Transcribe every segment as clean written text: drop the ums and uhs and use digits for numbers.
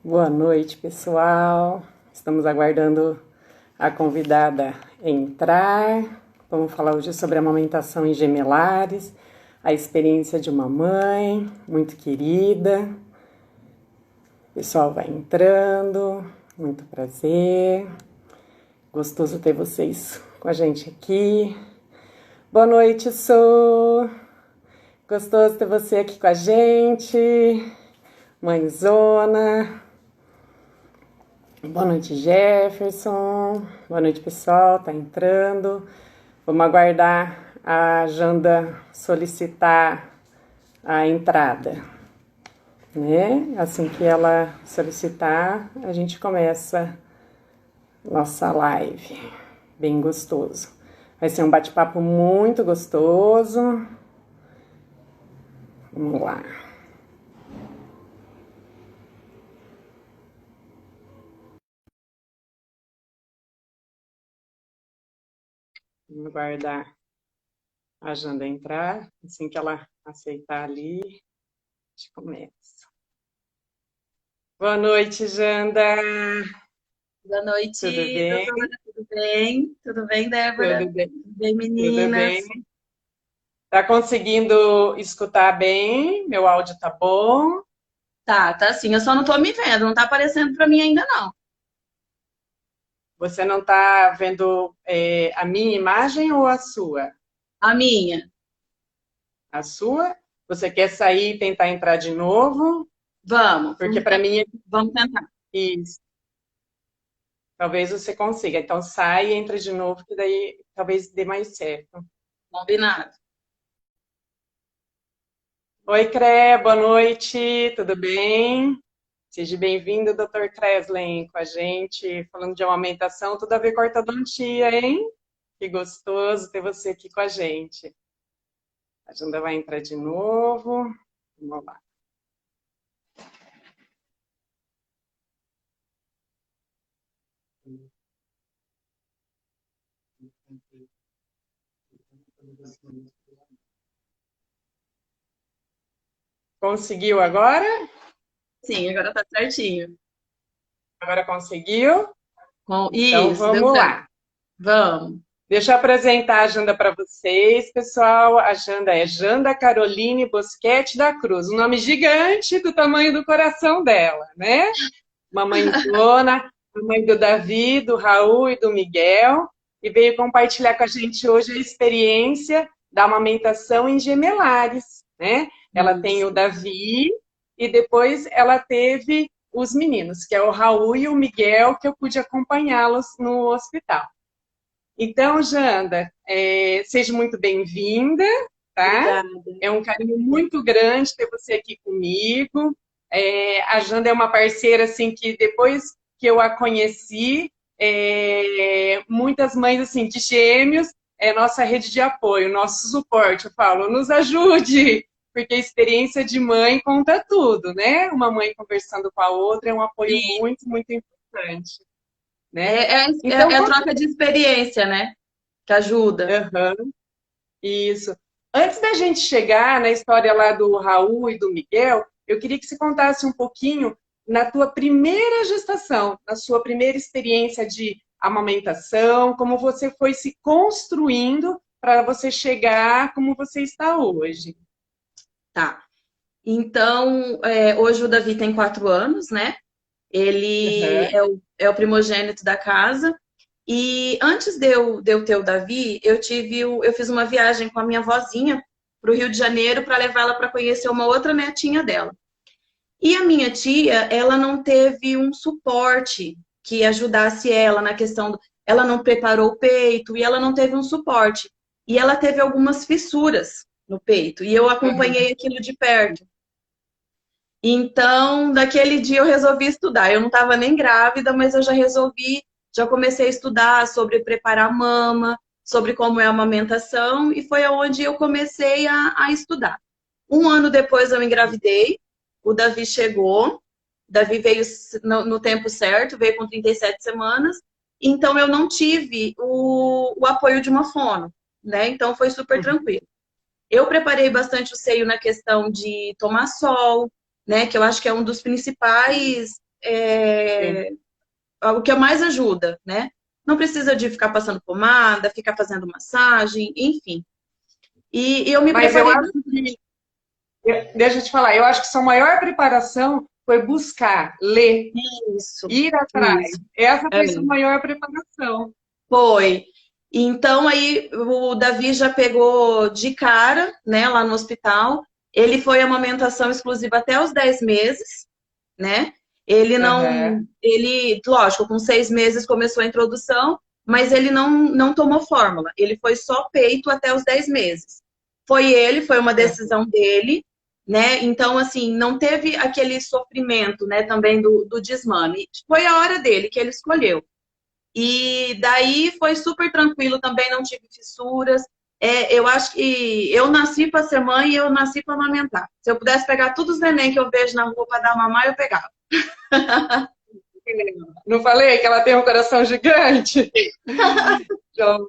Boa noite, pessoal. Estamos aguardando a convidada entrar. Vamos falar hoje sobre a amamentação em gemelares, a experiência de uma mãe muito querida. O pessoal vai entrando, muito prazer. Gostoso ter vocês com a gente aqui. Boa noite, Sô. Gostoso ter você aqui com a gente. Mãezona. Boa noite, Jefferson. Boa noite, pessoal. Tá entrando. Vamos aguardar a Janda solicitar a entrada, né? Assim que ela solicitar, a gente começa nossa live. Bem gostoso. Vai ser um bate-papo muito gostoso. Vamos lá. Vamos aguardar a Janda entrar. Assim que ela aceitar ali, a gente começa. Boa noite, Janda. Boa Tudo noite, bem? doutora. Tudo bem? Tudo bem, Débora? Tudo bem. Tudo bem, Tudo meninas? bem. Tá conseguindo escutar bem? Meu áudio tá bom? Tá sim. Eu só não tô me vendo, não tá aparecendo pra mim ainda, não. Você não tá vendo a minha imagem ou a sua? A minha. A sua? Você quer sair e tentar entrar de novo? Vamos, Porque para mim é vamos tentar. isso. Talvez você consiga. Então sai e entra de novo, que daí talvez dê mais certo. Combinado. Oi, Cré, boa noite, tudo bem? Seja bem-vindo, Dr. Kreslin, com a gente, falando de amamentação, tudo a ver com ortodontia, hein? Que gostoso ter você aqui com a gente. A Janda vai entrar de novo. Vamos lá. Conseguiu agora? Sim, agora tá certinho. Agora conseguiu? Então Isso, deu vamos certo. lá. Vamos. Deixa eu apresentar a Janda para vocês, pessoal. A Janda é Janda Caroline Bosquete da Cruz, um nome gigante do tamanho do coração dela, né? Uma mãezona, a mãe do Davi, do Raul e do Miguel, e veio compartilhar com a gente hoje a experiência da amamentação em gemelares, né? Ela tem o Isso. Davi e depois ela teve os meninos, que é o Raul e o Miguel, que eu pude acompanhá-los no hospital. Então, Janda, seja muito bem-vinda, tá? Obrigada. É um carinho muito grande ter você aqui comigo. A Janda é uma parceira assim que depois que eu a conheci, muitas mães assim de gêmeos é nossa rede de apoio, nosso suporte. Eu falo, nos ajude, porque a experiência de mãe conta tudo, né? Uma mãe conversando com a outra é um apoio Sim. muito, muito importante, É, né? é, Então, é a troca de experiência, né? Que ajuda. uhum. Isso. Antes da gente chegar na história lá do Raul e do Miguel, eu queria que você contasse um pouquinho na tua primeira gestação, na sua primeira experiência de amamentação, como você foi se construindo para você chegar como você está hoje. Tá. Então, hoje o Davi tem 4 anos, né? Ele Uhum. é o primogênito da casa. E antes de eu ter o Davi, eu fiz uma viagem com a minha vozinha para o Rio de Janeiro para levá-la para conhecer uma outra netinha dela. E a minha tia, ela não teve um suporte que ajudasse ela na questão ela não preparou o peito e ela não teve um suporte. E ela teve algumas fissuras no peito. E eu Uhum. acompanhei aquilo de perto. Então, daquele dia eu resolvi estudar. Eu não estava nem grávida, mas eu já comecei a estudar sobre preparar mama, sobre como é a amamentação, e foi aonde eu comecei a estudar. Um ano depois eu engravidei, o Davi chegou, o Davi veio no tempo certo, veio com 37 semanas, então eu não tive o apoio de uma fono, né? Então foi super Uhum. tranquilo. Eu preparei bastante o seio na questão de tomar sol, né? Que eu acho que é um dos principais é o que mais ajuda, né? Não precisa de ficar passando pomada, ficar fazendo massagem, enfim. E eu me Mas eu preparei acho que, deixa eu te falar, eu acho que sua maior preparação foi buscar, ler, isso, ir atrás. isso. Essa É. foi sua maior preparação. Foi. Então aí o Davi já pegou de cara, né, lá no hospital. Ele foi amamentação exclusiva até os 10 meses, né? Ele não, Aham. ele, lógico, com 6 meses começou a introdução, mas ele não tomou fórmula. Ele foi só peito até os 10 meses. Foi uma decisão dele, né? Então, assim, não teve aquele sofrimento, né, também do desmame. Foi a hora dele que ele escolheu. E daí foi super tranquilo também, não tive fissuras. Eu acho que eu nasci para ser mãe e eu nasci para amamentar. Se eu pudesse pegar todos os neném que eu vejo na rua para dar mamar, eu pegava. Não falei que ela tem um coração gigante? Joia.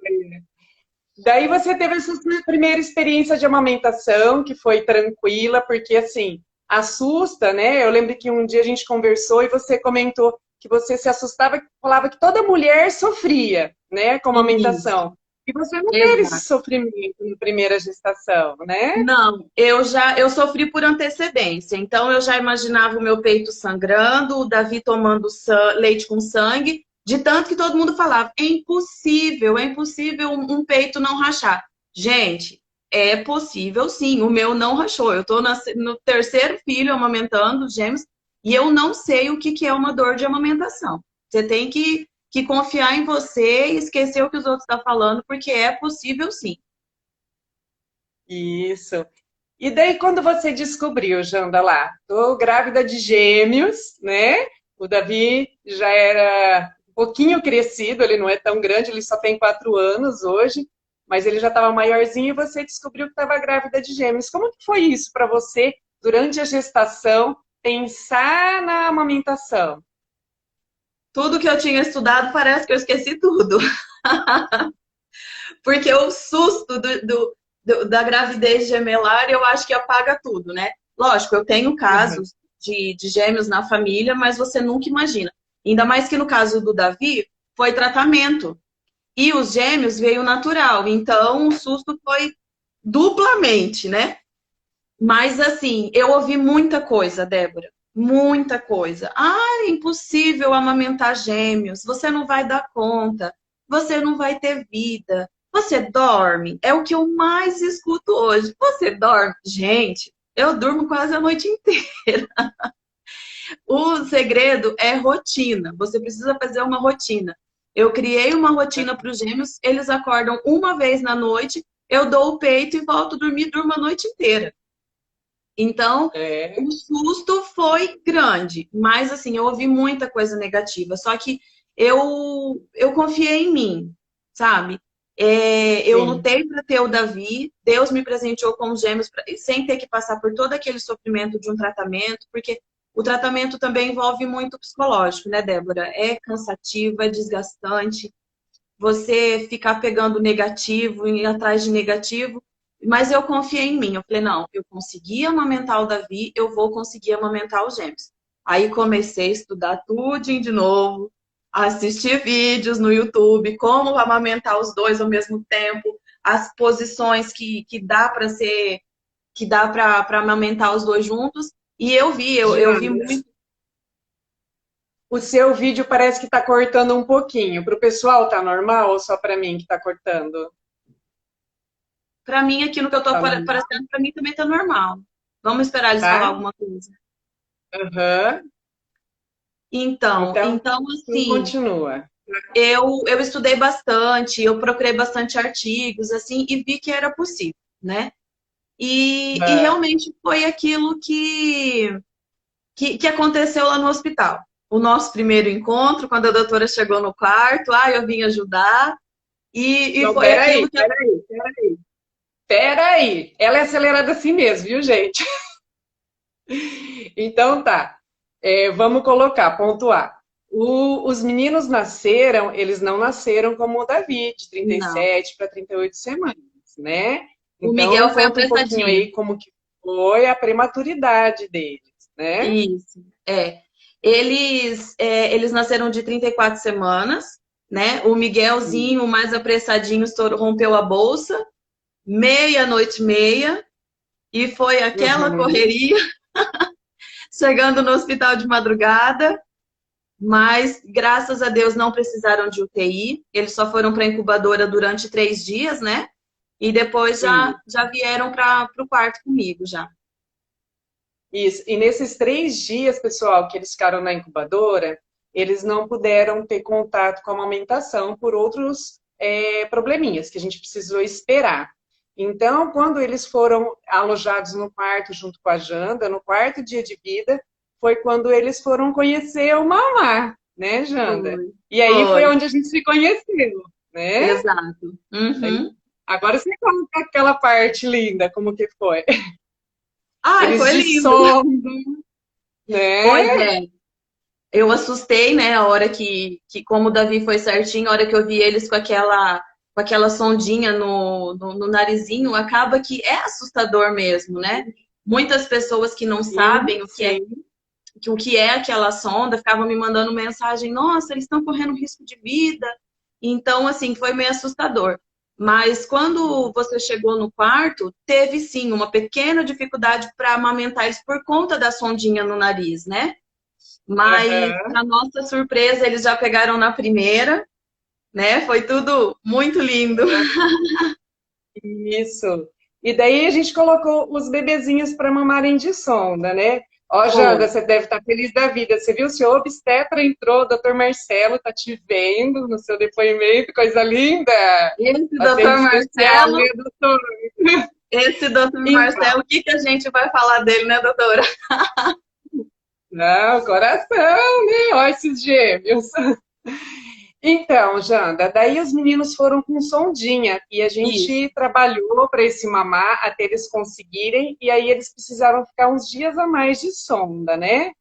Daí você teve essa sua primeira experiência de amamentação, que foi tranquila, porque assim, assusta, né? Eu lembro que um dia a gente conversou e você comentou que você se assustava, falava que toda mulher sofria, né, com a Isso, amamentação. E você não teve esse exato. sofrimento na primeira gestação, né? Não, eu sofri por antecedência. Então eu já imaginava o meu peito sangrando, o Davi tomando leite com sangue, de tanto que todo mundo falava, é impossível um peito não rachar. Gente, é possível sim, o meu não rachou. Eu estou no terceiro filho amamentando, gêmeos, e eu não sei o que é uma dor de amamentação. Você tem que confiar em você e esquecer o que os outros estão falando, porque é possível sim. Isso. E daí, quando você descobriu, Janda, lá, tô grávida de gêmeos, né? O Davi já era um pouquinho crescido, ele não é tão grande, ele só tem 4 anos hoje, mas ele já estava maiorzinho e você descobriu que estava grávida de gêmeos. Como que foi isso para você, durante a gestação, pensar na amamentação? Tudo que eu tinha estudado parece que eu esqueci tudo. Porque o susto da gravidez gemelar, eu acho que apaga tudo, né? Lógico, eu tenho Uhum. casos de gêmeos na família, mas você nunca imagina. Ainda mais que no caso do Davi, foi tratamento. E os gêmeos veio natural. Então, o susto foi duplamente, né? Mas assim, eu ouvi muita coisa, Débora. Muita coisa. Ah, é impossível amamentar gêmeos. Você não vai dar conta. Você não vai ter vida. Você dorme. É o que eu mais escuto hoje. Você dorme? Gente, eu durmo quase a noite inteira. O segredo é rotina. Você precisa fazer uma rotina. Eu criei uma rotina para os gêmeos. Eles acordam uma vez na noite. Eu dou o peito e volto a dormir, durmo a noite inteira. Então, É, o susto foi grande, mas assim, eu ouvi muita coisa negativa. Só que eu confiei em mim, sabe? Eu sim. lutei para ter o Davi, Deus me presenteou com os gêmeos sem ter que passar por todo aquele sofrimento de um tratamento, porque o tratamento também envolve muito psicológico, né, Débora? É cansativo, é desgastante você ficar pegando negativo, ir atrás de negativo. Mas eu confiei em mim. Eu falei, não, eu consegui amamentar o Davi, eu vou conseguir amamentar os gêmeos. Aí comecei a estudar tudo de novo, assistir vídeos no YouTube, como amamentar os dois ao mesmo tempo, as posições que dá para ser, que dá para amamentar os dois juntos. E eu vi Janda, muito. o seu vídeo parece que está cortando um pouquinho. Para o pessoal tá normal ou só para mim que está cortando? Para mim, aquilo que eu estou Tá normal, aparecendo, para mim também está normal. Vamos esperar eles falar tá? alguma coisa. Aham. Então, Então assim, continua. eu estudei bastante, eu procurei bastante artigos, assim, e vi que era possível, né? E Ah, realmente foi aquilo que aconteceu lá no hospital. O nosso primeiro encontro, quando a doutora chegou no quarto, eu vim ajudar, e não, foi aquilo peraí, que... peraí, peraí. Peraí. Ela é acelerada assim mesmo, viu, gente? Então tá. Vamos colocar, pontuar. Os meninos nasceram, eles não nasceram como o Davi, de Não, 37 para 38 semanas, né? o Miguel Então, foi conta um pouquinho apressadinho. aí como que foi a prematuridade deles, né? Isso, é. Eles nasceram de 34 semanas, né? O Miguelzinho, o mais apressadinho, rompeu a bolsa, meia-noite e meia, e foi aquela Uhum. correria, chegando no hospital de madrugada, mas graças a Deus não precisaram de UTI, eles só foram para a incubadora durante 3 dias, né? E depois Sim. já vieram para o quarto comigo já. Isso. E nesses 3 dias, pessoal, que eles ficaram na incubadora, eles não puderam ter contato com a amamentação por outros probleminhas que a gente precisou esperar. Então, quando eles foram alojados no quarto junto com a Janda, no quarto dia de vida, foi quando eles foram conhecer o mamá, né, Janda? Foi, E aí foi foi, onde a gente se conheceu, né? exato. Uhum. Agora você conta aquela parte linda, como que foi? Ai, Eles foi de lindo. sonda, Pois né? é. Eu assustei, né, a hora que como o Davi foi certinho, a hora que eu vi eles com aquela sondinha no narizinho, acaba que é assustador mesmo, né? Muitas pessoas que não Sim, sabem sim. o que é aquela sonda ficavam me mandando mensagem, nossa, eles estão correndo risco de vida. Então, assim, foi meio assustador. Mas quando você chegou no quarto, teve sim uma pequena dificuldade para amamentar eles por conta da sondinha no nariz, né? Mas, Aham, para nossa surpresa, eles já pegaram na primeira, né? Foi tudo muito lindo. isso. E daí a gente colocou os bebezinhos para mamarem de sonda, né? Ó, Foi. Janda, você deve estar feliz da vida. Você viu, o senhor obstetra entrou, doutor Marcelo tá te vendo no seu depoimento, coisa linda. Esse Paciente doutor especial, né, Marcelo, doutor? esse doutor Então, Marcelo, o que que a gente vai falar dele, né, doutora? não, coração, né? Ó, esses gêmeos. Então, Janda, daí os meninos foram com sondinha e a Isso, gente trabalhou para esse mamar até eles conseguirem, e aí eles precisaram ficar uns dias a mais de sonda, né?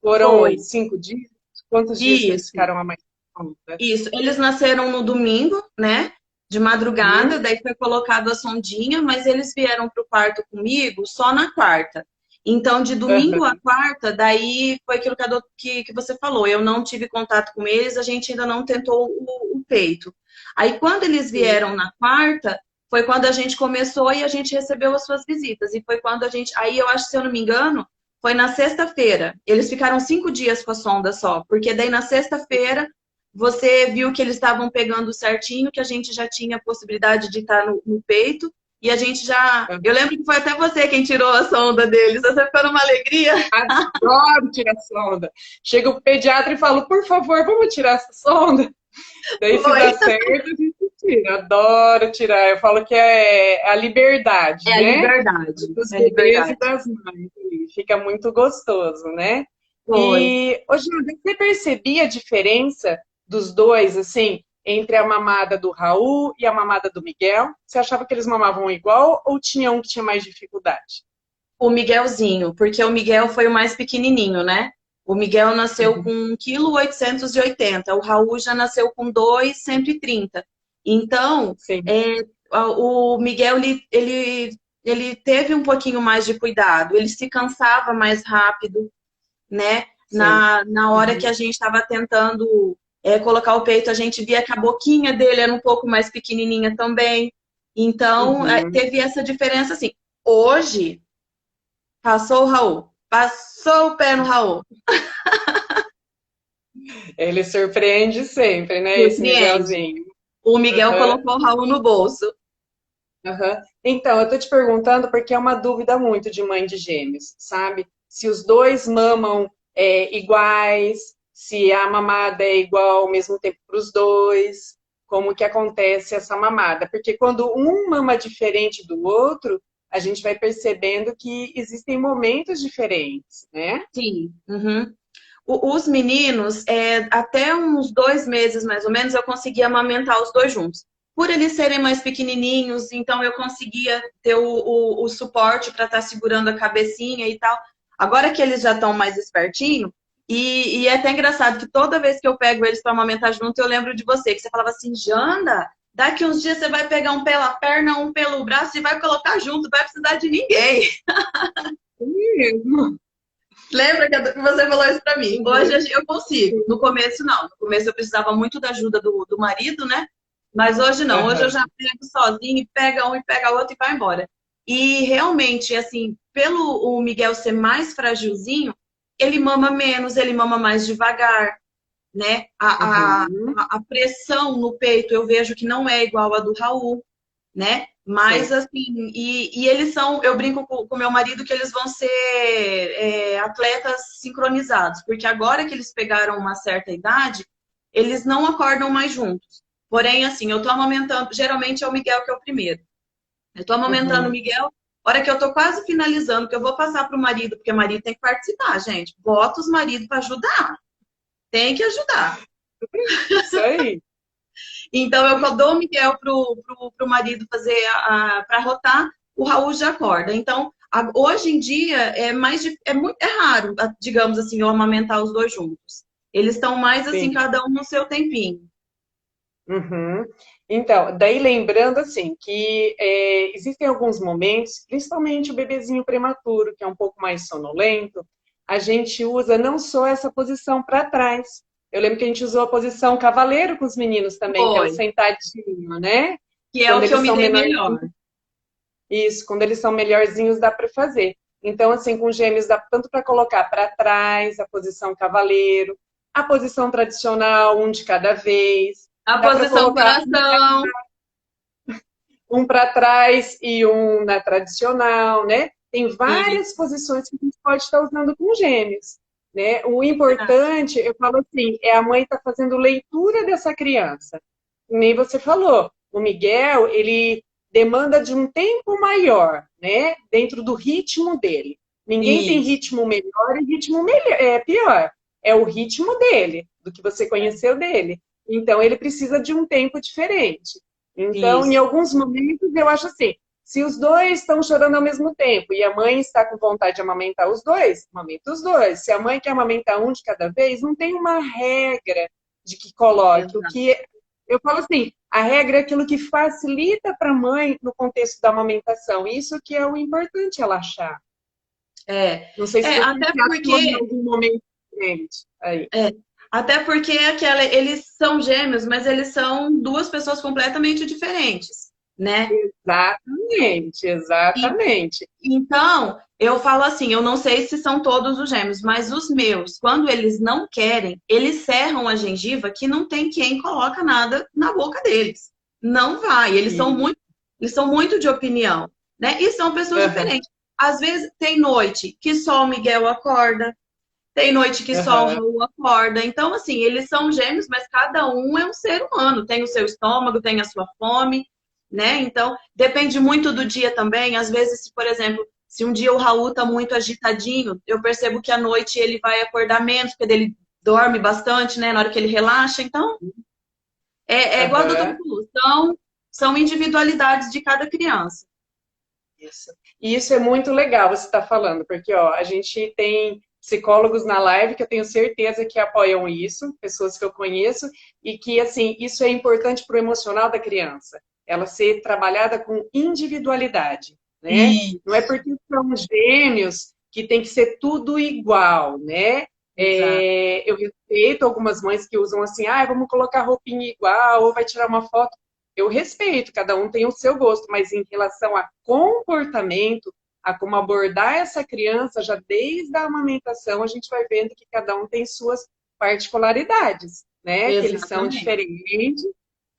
Foram foi. 5 dias? Quantos dias que eles Isso. ficaram a mais de sonda? Isso, eles nasceram no domingo, né? De madrugada, Uhum, daí foi colocado a sondinha, mas eles vieram para o quarto comigo só na quarta. Então, de domingo a uhum, quarta, daí foi aquilo que você falou. Eu não tive contato com eles, a gente ainda não tentou o peito. Aí, quando eles sim, vieram na quarta, foi quando a gente começou e a gente recebeu as suas visitas. E foi quando a gente. Aí, eu acho, se eu não me engano, foi na sexta-feira. Eles ficaram 5 dias com a sonda só, porque daí na sexta-feira você viu que eles estavam pegando certinho, que a gente já tinha a possibilidade de estar no peito. E a gente já. Eu uhum. lembro que foi até você quem tirou a sonda deles. Você ficou numa alegria. Adoro tirar sonda. Chega o pediatra e fala, por favor, vamos tirar essa sonda? Daí, se Foi. dá certo, a gente tira. Adoro tirar. Eu falo que é a liberdade, É a né? liberdade. Dos É a bebês e liberdade. das mães. Fica muito gostoso, né? Foi. E, ô, Júlia, você percebia a diferença dos dois, assim, entre a mamada do Raul e a mamada do Miguel? Você achava que eles mamavam igual ou tinha um que tinha mais dificuldade? O Miguelzinho, porque o Miguel foi o mais pequenininho, né? O Miguel nasceu com Uhum. 1,880 kg, o Raul já nasceu com 2,130 kg. Então, Sim. o Miguel, ele teve um pouquinho mais de cuidado, ele se cansava mais rápido, né? Sim. Na hora que Uhum. a gente estava tentando colocar o peito, a gente via que a boquinha dele era um pouco mais pequenininha também. Então, Uhum. teve essa diferença, assim. Hoje, passou o Raul. Passou o pé no Raul. Ele surpreende sempre, né? Esse Surpreende. Miguelzinho. O Miguel Uhum. colocou o Raul no bolso. Aham. Então, eu tô te perguntando porque é uma dúvida muito de mãe de gêmeos, sabe? Se os dois mamam iguais, se a mamada é igual ao mesmo tempo para os dois, como que acontece essa mamada? Porque quando um mama diferente do outro, a gente vai percebendo que existem momentos diferentes, né? Sim. Uhum. Os meninos, até uns 2 meses mais ou menos, eu conseguia amamentar os dois juntos. Por eles serem mais pequenininhos, então eu conseguia ter o suporte para estar segurando a cabecinha e tal. Agora que eles já estão mais espertinhos, e é até engraçado que toda vez que eu pego eles para amamentar junto, eu lembro de você, que você falava assim, Janda, daqui uns dias você vai pegar um pela perna, um pelo braço e vai colocar junto, não vai precisar de ninguém. Mesmo. Lembra que você falou isso pra mim? Hoje eu consigo. No começo, não. No começo eu precisava muito da ajuda do marido, né? Mas hoje não. Hoje eu Aham. já pego sozinho, e pega um e pega outro e vai embora. E realmente, assim, pelo o Miguel ser mais fragilzinho, ele mama menos, ele mama mais devagar, né? Uhum. A pressão no peito eu vejo que não é igual a do Raul, né? Mas Sim. assim, e eles são, eu brinco com meu marido que eles vão ser atletas sincronizados, porque agora que eles pegaram uma certa idade, eles não acordam mais juntos. Porém, assim, eu tô amamentando, geralmente é o Miguel que é o primeiro. Eu tô amamentando o Uhum. Miguel, hora que eu tô quase finalizando, que eu vou passar pro marido, porque o marido tem que participar, gente. Bota os maridos para ajudar. Tem que ajudar. Isso aí. Então, eu dou o Miguel pro marido fazer para rotar, o Raul já acorda. Então, hoje em dia é raro, digamos assim, eu amamentar os dois juntos. Eles estão mais assim, Sim. cada um no seu tempinho. Uhum. Então, daí lembrando assim que existem alguns momentos, principalmente o bebezinho prematuro, que é um pouco mais sonolento, a gente usa não só essa posição para trás. Eu lembro que a gente usou a posição cavaleiro com os meninos também, que é o Foi. sentadinho, né? Que é Quando o que eu eles me são dei menorzinhos, melhor. isso, quando eles são melhorzinhos dá para fazer. Então, assim, com gêmeos dá tanto para colocar para trás, a posição cavaleiro, a posição tradicional, um de cada vez. A Dá para posição colocar coração. um para trás e um na tradicional, né? Tem E, várias posições que a gente pode estar usando com gêmeos, né? O importante, eu falo assim, é a mãe estar fazendo leitura dessa criança. Nem você falou, o Miguel, ele demanda de um tempo maior, né? Dentro do ritmo dele. Ninguém tem isso. ritmo melhor e ritmo pior. É o ritmo dele, do que você conheceu dele. Então, ele precisa de um tempo diferente. Então, em Isso. alguns momentos, eu acho assim: se os dois estão chorando ao mesmo tempo e a mãe está com vontade de amamentar os dois, amamenta os dois. Se a mãe quer amamentar um de cada vez, não tem uma regra de que coloque. O Exato. que eu falo assim, a regra é aquilo que facilita para a mãe no contexto da amamentação. Isso que é o importante ela achar. É, Não sei se você até se achou em porque algum momento diferente aí. É, até porque eles são gêmeos, mas eles são duas pessoas completamente diferentes, né? Exatamente, E, exatamente. então, eu falo assim, eu não sei se são todos os gêmeos, mas os meus, quando eles não querem, eles cerram a gengiva que não tem quem coloca nada na boca deles. Não vai, E, eles são muito de opinião, né? E são pessoas aham, diferentes. Às vezes tem noite que só o Miguel acorda, tem noite que só o aham, Raul acorda. Então, assim, eles são gêmeos, mas cada um é um ser humano. Tem o seu estômago, tem a sua fome, né? Então, depende muito do dia também. Às vezes, se, por exemplo, se um dia o Raul tá muito agitadinho, eu percebo que à noite ele vai acordar menos, porque ele dorme bastante, né? Na hora que ele relaxa. Então, é igual a doutora aham. falou, são individualidades de cada criança. Isso. E isso é muito legal você estar falando, porque ó, a gente tem psicólogos na live que eu tenho certeza que apoiam isso, pessoas que eu conheço, e que assim, isso é importante para o emocional da criança, ela ser trabalhada com individualidade, né? E, Não é porque são gêmeos que tem que ser tudo igual, né? exato, Eu respeito algumas mães que usam assim, ah, vamos colocar roupinha igual, ou vai tirar uma foto. Eu respeito, cada um tem o seu gosto, mas em relação a comportamento, a como abordar essa criança, já desde a amamentação, a gente vai vendo que cada um tem suas particularidades, né? Que eles são exatamente, diferentes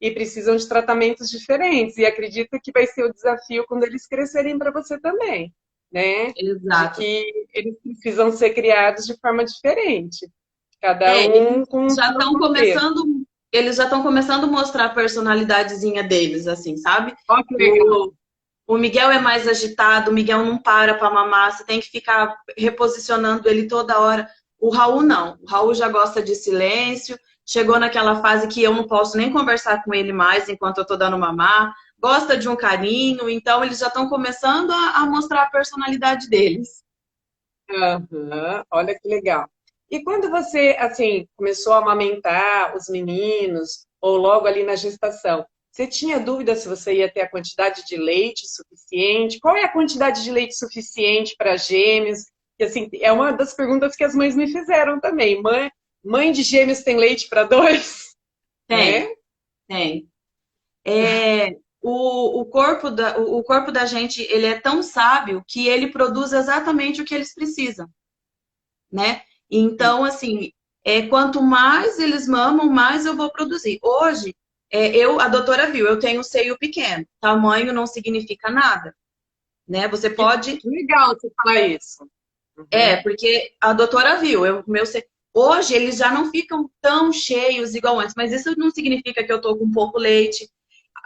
e precisam de tratamentos diferentes. E acredito que vai ser o desafio quando eles crescerem para você também, né? De exato. que eles precisam ser criados de forma diferente, cada Eles um com o já seu estão contexto. começando, eles já estão começando a mostrar a personalidadezinha deles, assim, sabe? Olha que legal. O, o Miguel é mais agitado, o Miguel não para mamar, você tem que ficar reposicionando ele toda hora. O Raul não, o Raul já gosta de silêncio, chegou naquela fase que eu não posso nem conversar com ele mais enquanto eu estou dando mamar, gosta de um carinho, então eles já estão começando a mostrar a personalidade deles. Aham, olha que legal. E quando você, assim, começou a amamentar os meninos, ou logo ali na gestação, você tinha dúvida se você ia ter a quantidade de leite suficiente? Qual é a quantidade de leite suficiente para gêmeos? que assim, é uma das perguntas que as mães me fizeram também. Mãe de gêmeos tem leite para dois? Tem, Né? tem. O corpo da gente, ele é tão sábio que ele produz exatamente o que eles precisam, né? Então, assim, quanto mais eles mamam, mais eu vou produzir. Hoje, a doutora viu, eu tenho seio pequeno. Tamanho não significa nada, né? Você pode. Que legal você falar isso. Uhum. Porque a doutora viu, hoje eles já não ficam tão cheios igual antes, mas isso não significa que eu tô com pouco leite.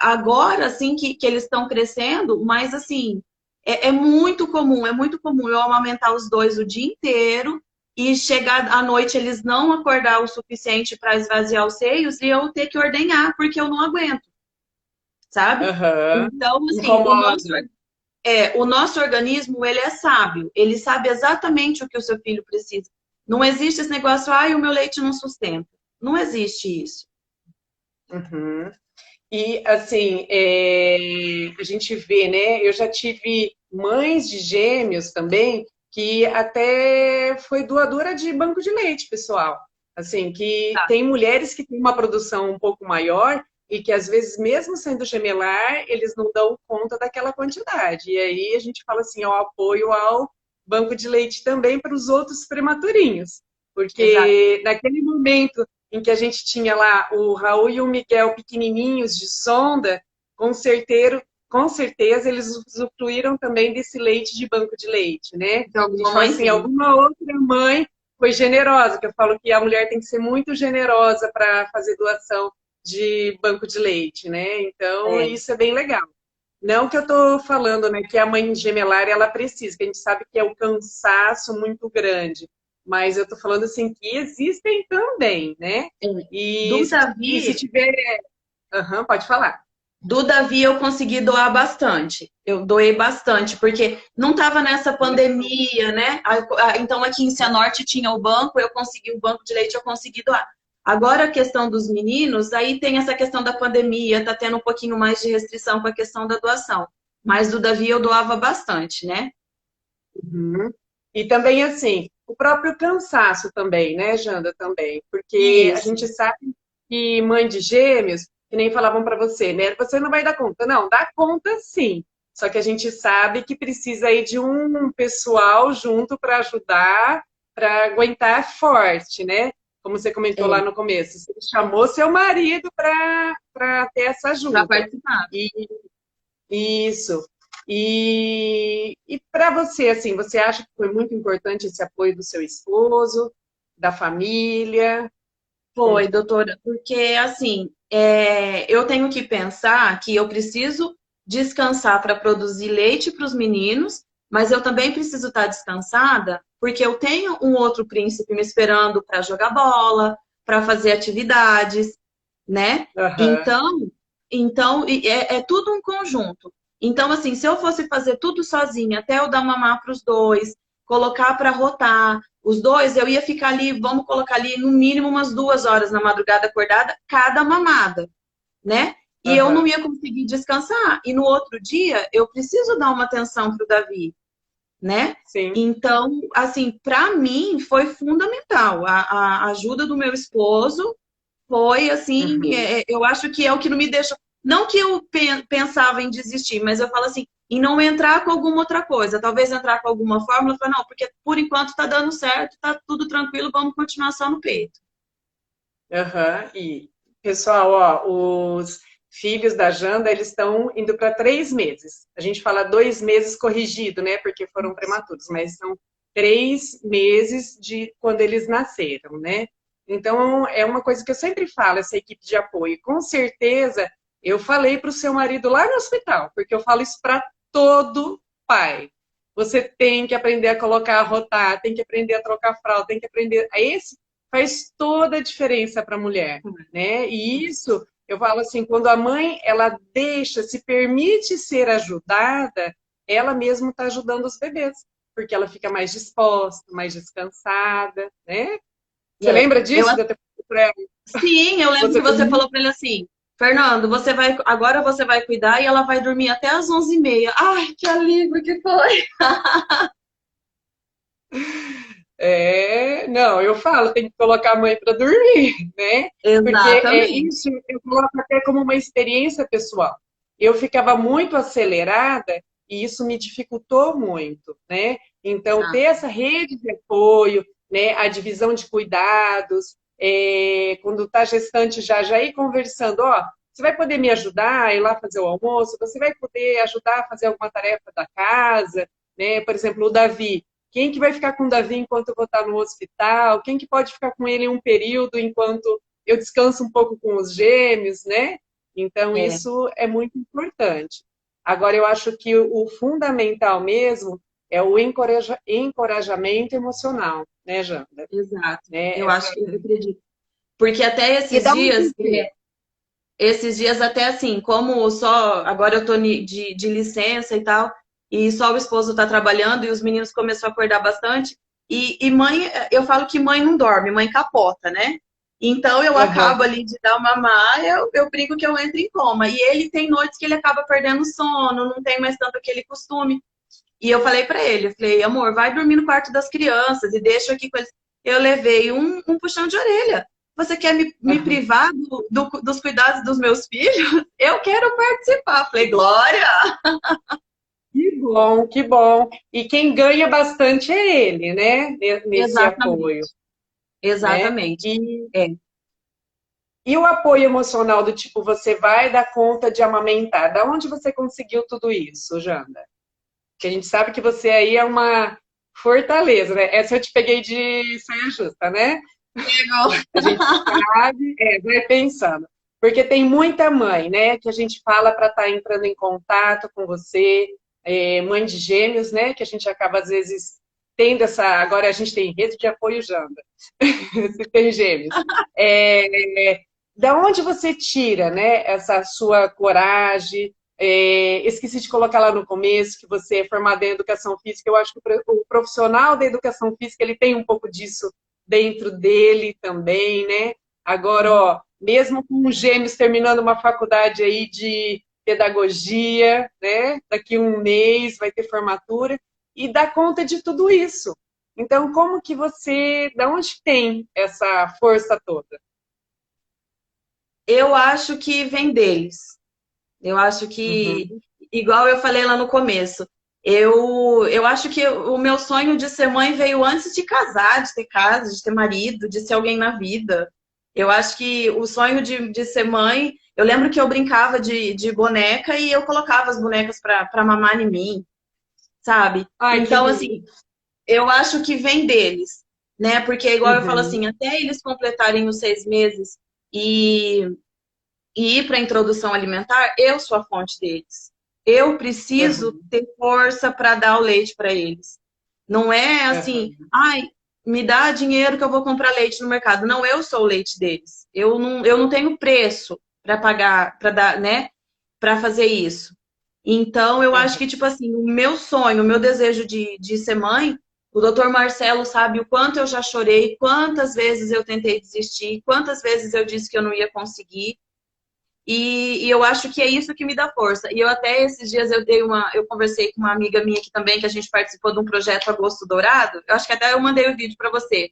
Agora, assim, que eles estão crescendo, mas assim, é muito comum eu amamentar os dois o dia inteiro e chegar à noite eles não acordar o suficiente para esvaziar os seios e eu ter que ordenhar, porque eu não aguento, sabe? Uhum. Então, assim, Incomoda. o nosso organismo, ele é sábio. Ele sabe exatamente o que o seu filho precisa. Não existe esse negócio, o meu leite não sustenta. Não existe isso. Uhum. E assim, a gente vê, né? Eu já tive mães de gêmeos também, que até foi doadora de banco de leite, pessoal. Assim, que tem mulheres que têm uma produção um pouco maior e que às vezes, mesmo sendo gemelar, eles não dão conta daquela quantidade. E aí a gente fala assim, ó, apoio ao banco de leite também para os outros prematurinhos. Exato. Porque naquele momento em que a gente tinha lá o Raul e o Miguel pequenininhos de sonda, com certeza eles usufruíram também desse leite de banco de leite, né? Então, A gente alguma fala mãe assim, sim. alguma outra mãe foi generosa, que eu falo que a mulher tem que ser muito generosa para fazer doação de banco de leite, né? Então, É, isso é bem legal. Não que eu estou falando, né, que a mãe gemelar ela precisa, que a gente sabe que é um cansaço muito grande, mas eu estou falando assim que existem também, né? é. E, Do e se Davi, tiver, pode falar. do Davi eu consegui doar bastante. Eu doei bastante, porque não estava nessa pandemia, né? Então aqui em Cianorte tinha o banco, eu consegui o banco de leite, eu consegui doar. Agora a questão dos meninos, aí tem essa questão da pandemia, tá tendo um pouquinho mais de restrição com a questão da doação. Mas do Davi eu doava bastante, né? Uhum. E também, assim, o próprio cansaço também, né, Janda, também, porque a Isso. gente sabe que mãe de gêmeos, que nem falavam para você, né, você não vai dar conta. Não, dá conta sim, só que a gente sabe que precisa aí de um pessoal junto para ajudar, para aguentar forte, né? Como você comentou lá no começo, você chamou seu marido para ter essa Para ajuda. participar. E isso. E para você, assim, você acha que foi muito importante esse apoio do seu esposo, da família? Foi, doutora, porque assim, eu tenho que pensar que eu preciso descansar para produzir leite para os meninos, mas eu também preciso estar descansada porque eu tenho um outro príncipe me esperando para jogar bola, para fazer atividades, né? Aham. Então, é tudo um conjunto. Então, assim, se eu fosse fazer tudo sozinha, até eu dar mamar para os dois, colocar para rotar, os dois, eu ia ficar ali, vamos colocar ali no mínimo umas 2 horas na madrugada acordada, cada mamada, né? E eu não Aham. ia conseguir descansar. E no outro dia, eu preciso dar uma atenção pro Davi, né? Sim. Então, assim, para mim foi fundamental. A ajuda do meu esposo foi assim, Uhum. eu acho que é o que não me deixa. Não que eu pensava em desistir, mas eu falo assim, em não entrar com alguma outra coisa. Talvez entrar com alguma fórmula, eu falo, não, porque por enquanto tá dando certo, tá tudo tranquilo, vamos continuar só no peito. Aham. E, pessoal, ó, os filhos da Janda, eles estão indo para 3 meses. A gente fala 2 meses corrigido, né? Porque foram prematuros, mas são 3 meses de quando eles nasceram, né? Então, é uma coisa que eu sempre falo, essa equipe de apoio. Com certeza, eu falei para o seu marido lá no hospital, porque eu falo isso para todo pai. Você tem que aprender a colocar, a rotar, tem que aprender a trocar fralda, tem que aprender. Esse faz toda a diferença para a mulher, né? E isso, eu falo assim, quando a mãe ela deixa, se permite ser ajudada, ela mesma está ajudando os bebês, porque ela fica mais disposta, mais descansada, né? Você É, lembra eu, disso de eu ter falado para ela? sim, eu lembro que Você você permite? falou para ele assim, Fernando, agora você vai cuidar e ela vai dormir até às 11h30. Ai, que alívio que foi! Não, eu falo, tem que colocar a mãe para dormir, né? Porque Exatamente. isso eu coloco até como uma experiência pessoal. Eu ficava muito acelerada e isso me dificultou muito, né? Então, ter Exato. essa rede de apoio, né? A divisão de cuidados, quando está gestante já ir conversando, ó, você vai poder me ajudar a ir lá fazer o almoço, você vai poder ajudar a fazer alguma tarefa da casa, né? Por exemplo, o Davi. Quem que vai ficar com o Davi enquanto eu vou estar no hospital? Quem que pode ficar com ele um período enquanto eu descanso um pouco com os gêmeos, né? Então, É, isso é muito importante. Agora, eu acho que o fundamental mesmo é o encorajamento emocional, né, Janda? exato. Né? Eu acho que eu acredito. Porque até E dá um dizer. esses dias até assim, como só agora eu tô de licença e tal, e só o esposo tá trabalhando e os meninos começaram a acordar bastante. E mãe, eu falo que mãe não dorme, mãe capota, né? Então eu acabo Uhum. ali de dar uma mamar, eu brinco que eu entro em coma. E ele tem noites que ele acaba perdendo sono, não tem mais tanto aquele costume. E eu falei pra ele, eu falei, amor, vai dormir no quarto das crianças e deixa aqui com eles. Eu levei um puxão de orelha. Você quer me Uhum. privar dos cuidados dos meus filhos? Eu quero participar. Falei, Glória! Que bom, que bom. E quem ganha bastante é ele, né? Nesse apoio, Exatamente, né? exatamente. É. E o apoio emocional do tipo, você vai dar conta de amamentar? Da onde você conseguiu tudo isso, Janda? Porque a gente sabe que você aí é uma fortaleza, né? Essa eu te peguei de saia justa, né? Legal. A gente sabe, vai pensando. Porque tem muita mãe, né, que a gente fala para estar entrando em contato com você, mãe de gêmeos, né, que a gente acaba às vezes tendo essa. Agora a gente tem rede de apoio Janda, se tem gêmeos. Da onde você tira, né, essa sua coragem? Esqueci de colocar lá no começo que você é formada em educação física. Eu acho que o profissional da educação física ele tem um pouco disso dentro dele também, né? Agora, ó, mesmo com gêmeos terminando uma faculdade aí de pedagogia, né? Daqui a um mês vai ter formatura e dá conta de tudo isso. Então, como que você, da onde tem essa força toda? Eu acho que vem deles. Eu acho que, Uhum. igual eu falei lá no começo, eu acho que o meu sonho de ser mãe veio antes de casar, de ter casa, de ter marido, de ser alguém na vida. Eu acho que o sonho de ser mãe, eu lembro que eu brincava de boneca e eu colocava as bonecas para mamar em mim, sabe? Ai, que Então, lindo. assim, eu acho que vem deles, né? Porque, igual eu falo Uhum. assim, até eles completarem os 6 meses e e ir para a introdução alimentar, eu sou a fonte deles. Eu preciso Uhum. ter força para dar o leite para eles. Não é assim, Uhum. ai, me dá dinheiro que eu vou comprar leite no mercado. Não, eu sou o leite deles. Eu não tenho preço para pagar, para dar, né, para fazer isso. Então, eu acho Uhum. que, tipo assim, o meu sonho, o meu desejo de ser mãe, o doutor Marcelo sabe o quanto eu já chorei, quantas vezes eu tentei desistir, quantas vezes eu disse que eu não ia conseguir. E eu acho que é isso que me dá força. E eu até esses dias eu conversei com uma amiga minha aqui também, que a gente participou de um projeto Agosto Dourado. Eu acho que até eu mandei o vídeo para você, Sim.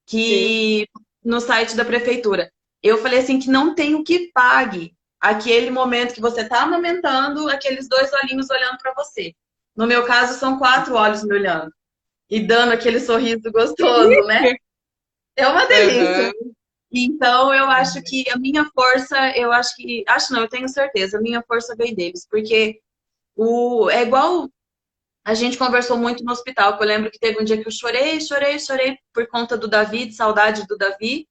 que no site da prefeitura. Eu falei assim que não tem o que pague aquele momento que você está amamentando, aqueles dois olhinhos olhando para você. No meu caso, são 4 olhos me olhando e dando aquele sorriso gostoso, né? É uma delícia. Uhum. Então, eu acho que a minha força, eu acho que. Acho não, eu tenho certeza, a minha força veio deles. Porque é igual a gente conversou muito no hospital, que eu lembro que teve um dia que eu chorei, chorei, chorei por conta do Davi, de saudade do Davi.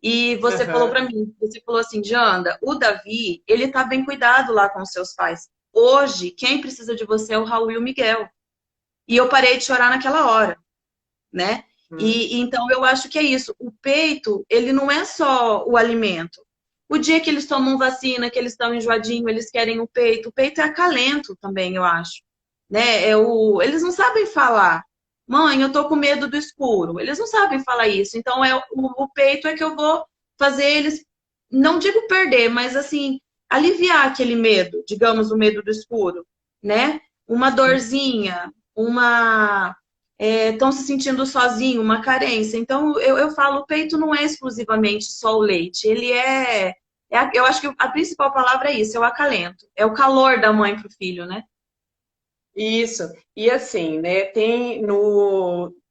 E você falou Uhum. pra mim, você falou assim, Janda, o Davi, ele tá bem cuidado lá com os seus pais. Hoje, quem precisa de você é o Raul e o Miguel. E eu parei de chorar naquela hora, né? Uhum. E então eu acho que é isso. O peito, ele não é só o alimento. O dia que eles tomam vacina, que eles estão enjoadinhos, eles querem o peito. O peito é acalento também, eu acho. Né? Eles não sabem falar. Mãe, eu tô com medo do escuro. Eles não sabem falar isso. Então o peito é que eu vou fazer eles, não digo perder, mas assim, aliviar aquele medo, digamos, o medo do escuro, né? Uma Sim. dorzinha, uma estão se sentindo sozinhos, uma carência. Então, eu falo, o peito não é exclusivamente só o leite, ele eu acho que a principal palavra é isso, é o acalento, é o calor da mãe para o filho, né? Isso. E assim, né,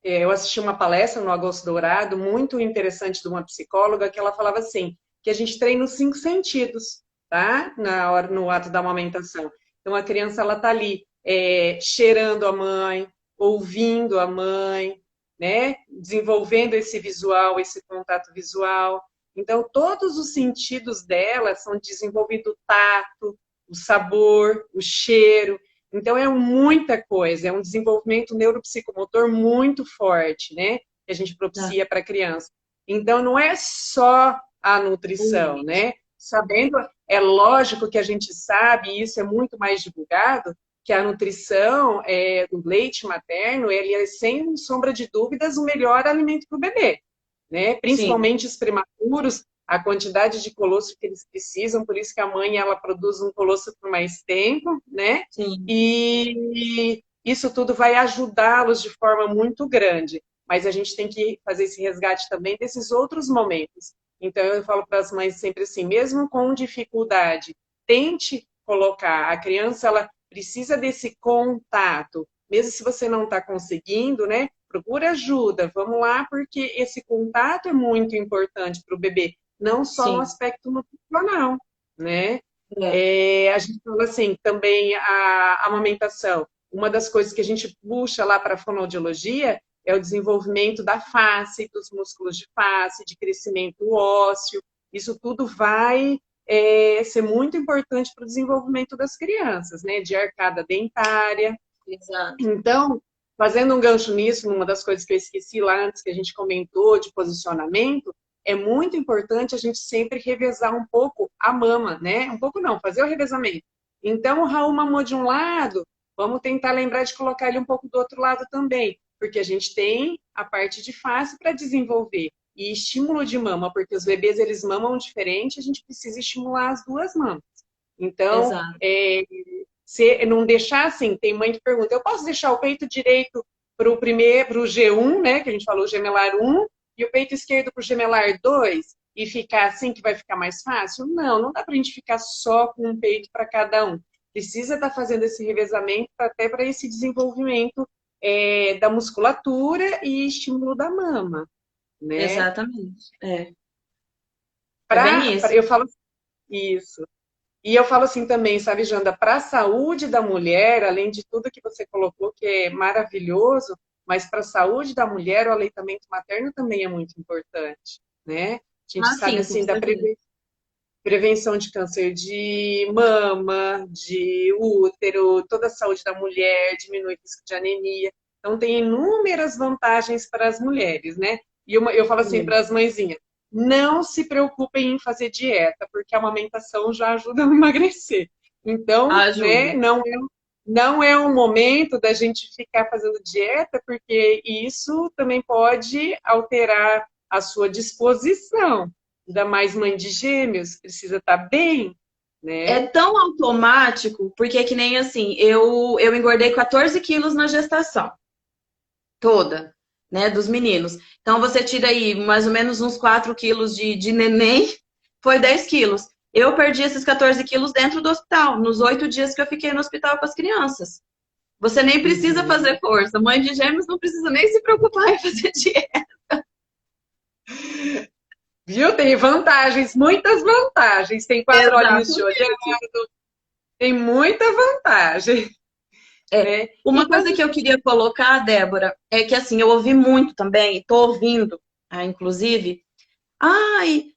eu assisti uma palestra no Agosto Dourado, muito interessante, de uma psicóloga, que ela falava assim, que a gente treina os 5 sentidos, tá? No ato da amamentação. Então, a criança, ela tá ali, cheirando a mãe, ouvindo a mãe, né? Desenvolvendo esse visual, esse contato visual. Então, todos os sentidos dela são desenvolvidos: o tato, o sabor, o cheiro. Então, é muita coisa, é um desenvolvimento neuropsicomotor muito forte, né? Que a gente Tá. propicia para a criança. Então, não é só a O nutrição, leite. né? Sabendo, é lógico que a gente sabe, e isso é muito mais divulgado, que a nutrição do leite materno, ele é, sem sombra de dúvidas, o melhor alimento para o bebê, né? Sim, Principalmente os prematuros, a quantidade de colostro que eles precisam, por isso que a mãe, ela produz um colostro por mais tempo, né? sim. E isso tudo vai ajudá-los de forma muito grande. Mas a gente tem que fazer esse resgate também desses outros momentos. Então, eu falo para as mães sempre assim, mesmo com dificuldade, tente colocar. A criança, ela precisa desse contato. Mesmo se você não está conseguindo, né? Procura ajuda, vamos lá, porque esse contato é muito importante para o bebê, não só no Sim. aspecto nutricional, né? É. A gente fala assim, também a amamentação. Uma das coisas que a gente puxa lá para a fonoaudiologia é o desenvolvimento da face, dos músculos de face, de crescimento ósseo. Isso tudo vai ser muito importante para o desenvolvimento das crianças, né? De arcada dentária. Exato. Então, fazendo um gancho nisso, uma das coisas que eu esqueci lá antes que a gente comentou de posicionamento, é muito importante a gente sempre revezar um pouco a mama, né? Um pouco não, fazer o revezamento. Então, o Raul mamou de um lado, vamos tentar lembrar de colocar ele um pouco do outro lado também, porque a gente tem a parte de face para desenvolver. E estímulo de mama, porque os bebês eles mamam diferente, a gente precisa estimular as duas mamas. Então, Exato. se não deixar assim, tem mãe que pergunta, eu posso deixar o peito direito para o primeiro, para o G1, né? Que a gente falou gemelar 1, e o peito esquerdo para o gemelar 2, e ficar assim que vai ficar mais fácil? Não, não dá para a gente ficar só com um peito para cada um. Precisa estar fazendo esse revezamento até para esse desenvolvimento da musculatura e estímulo da mama, né? Exatamente. É bem isso. Eu falo isso. E eu falo assim também, sabe, Janda, para a saúde da mulher, além de tudo que você colocou, que é maravilhoso, mas para a saúde da mulher, o aleitamento materno também é muito importante, né? A gente Ah, sabe, sim, com assim, da certeza. prevenção de câncer de mama, de útero, toda a saúde da mulher, diminui o risco de anemia. Então, tem inúmeras vantagens para as mulheres, né? E eu falo assim É. para as mãezinhas, não se preocupem em fazer dieta, porque a amamentação já ajuda a emagrecer. Então, Ajuda. né, não é um momento da gente ficar fazendo dieta, porque isso também pode alterar a sua disposição. Ainda mais mãe de gêmeos, precisa estar bem, É né? tão automático, porque é que nem assim, eu engordei 14 quilos na gestação toda, né, dos meninos. Então você tira aí mais ou menos uns 4 quilos de neném, foi 10 quilos. Eu perdi esses 14 quilos dentro do hospital, nos 8 dias que eu fiquei no hospital com as crianças. Você nem precisa Uhum. fazer força. Mãe de gêmeos não precisa nem se preocupar em fazer dieta. Viu? Tem vantagens, muitas vantagens. Tem 4 olhinhos de olhar, Exatamente. tem muita vantagem, É. né? Uma E coisa que eu queria colocar, Débora, é que assim, eu ouvi muito também, estou ouvindo, inclusive, ai,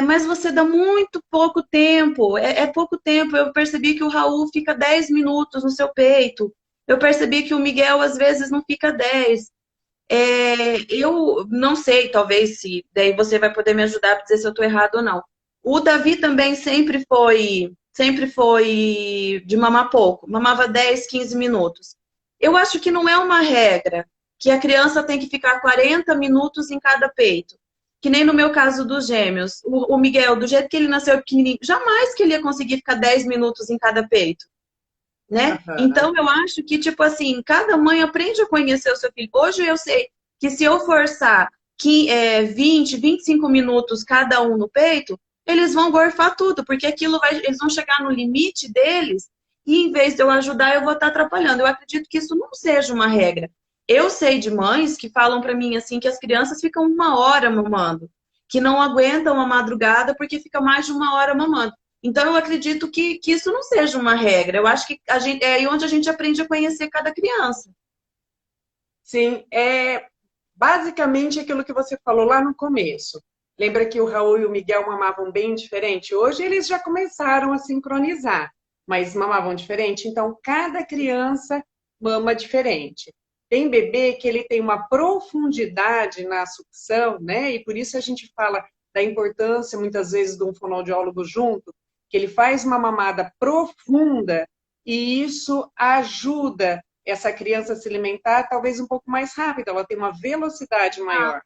mas você dá muito pouco tempo, é pouco tempo. Eu percebi que o Raul fica 10 minutos no seu peito. Eu percebi que o Miguel às vezes não fica 10. Eu não sei, talvez se daí você vai poder me ajudar para dizer se eu estou errado ou não. O Davi também sempre foi de mamar pouco, mamava 10, 15 minutos. Eu acho que não é uma regra que a criança tem que ficar 40 minutos em cada peito. Que nem no meu caso dos gêmeos. O Miguel, do jeito que ele nasceu pequenininho, jamais que ele ia conseguir ficar 10 minutos em cada peito. né? Aham. Então, eu acho que, tipo assim, cada mãe aprende a conhecer o seu filho. Hoje eu sei que se eu forçar 20, 25 minutos cada um no peito, eles vão gorfar tudo, porque aquilo vai, eles vão chegar no limite deles e em vez de eu ajudar, eu vou estar atrapalhando. Eu acredito que isso não seja uma regra. Eu sei de mães que falam para mim assim que as crianças ficam 1 hora mamando, que não aguentam a madrugada porque fica mais de 1 hora mamando. Então, eu acredito que isso não seja uma regra. Eu acho que a gente, é aí onde a gente aprende a conhecer cada criança. Sim, é basicamente aquilo que você falou lá no começo. Lembra que o Raul e o Miguel mamavam bem diferente? Hoje eles já começaram a sincronizar, mas mamavam diferente. Então, cada criança mama diferente. Tem bebê que ele tem uma profundidade na sucção, né? E por isso a gente fala da importância, muitas vezes, de um fonoaudiólogo junto, que ele faz uma mamada profunda e isso ajuda essa criança se alimentar talvez um pouco mais rápido, ela tem uma velocidade Ah, maior.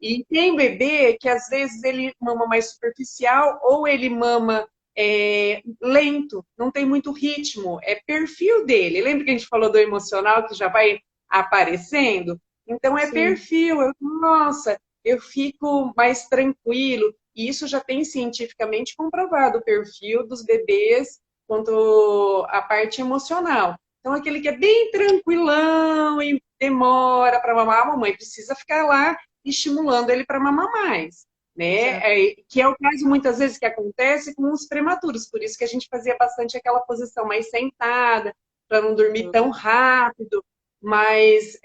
E tem bebê que às vezes ele mama mais superficial ou ele mama lento, não tem muito ritmo, é perfil dele. Lembra que a gente falou do emocional que já vai aparecendo? Então é sim, perfil. Nossa, eu fico mais tranquilo. E isso já tem cientificamente comprovado o perfil dos bebês quanto à parte emocional. Então, aquele que é bem tranquilão e demora para mamar, a mamãe precisa ficar lá estimulando ele para mamar mais, né? exato. Que é o caso muitas vezes que acontece com os prematuros, por isso que a gente fazia bastante aquela posição mais sentada, para não dormir tão rápido, mas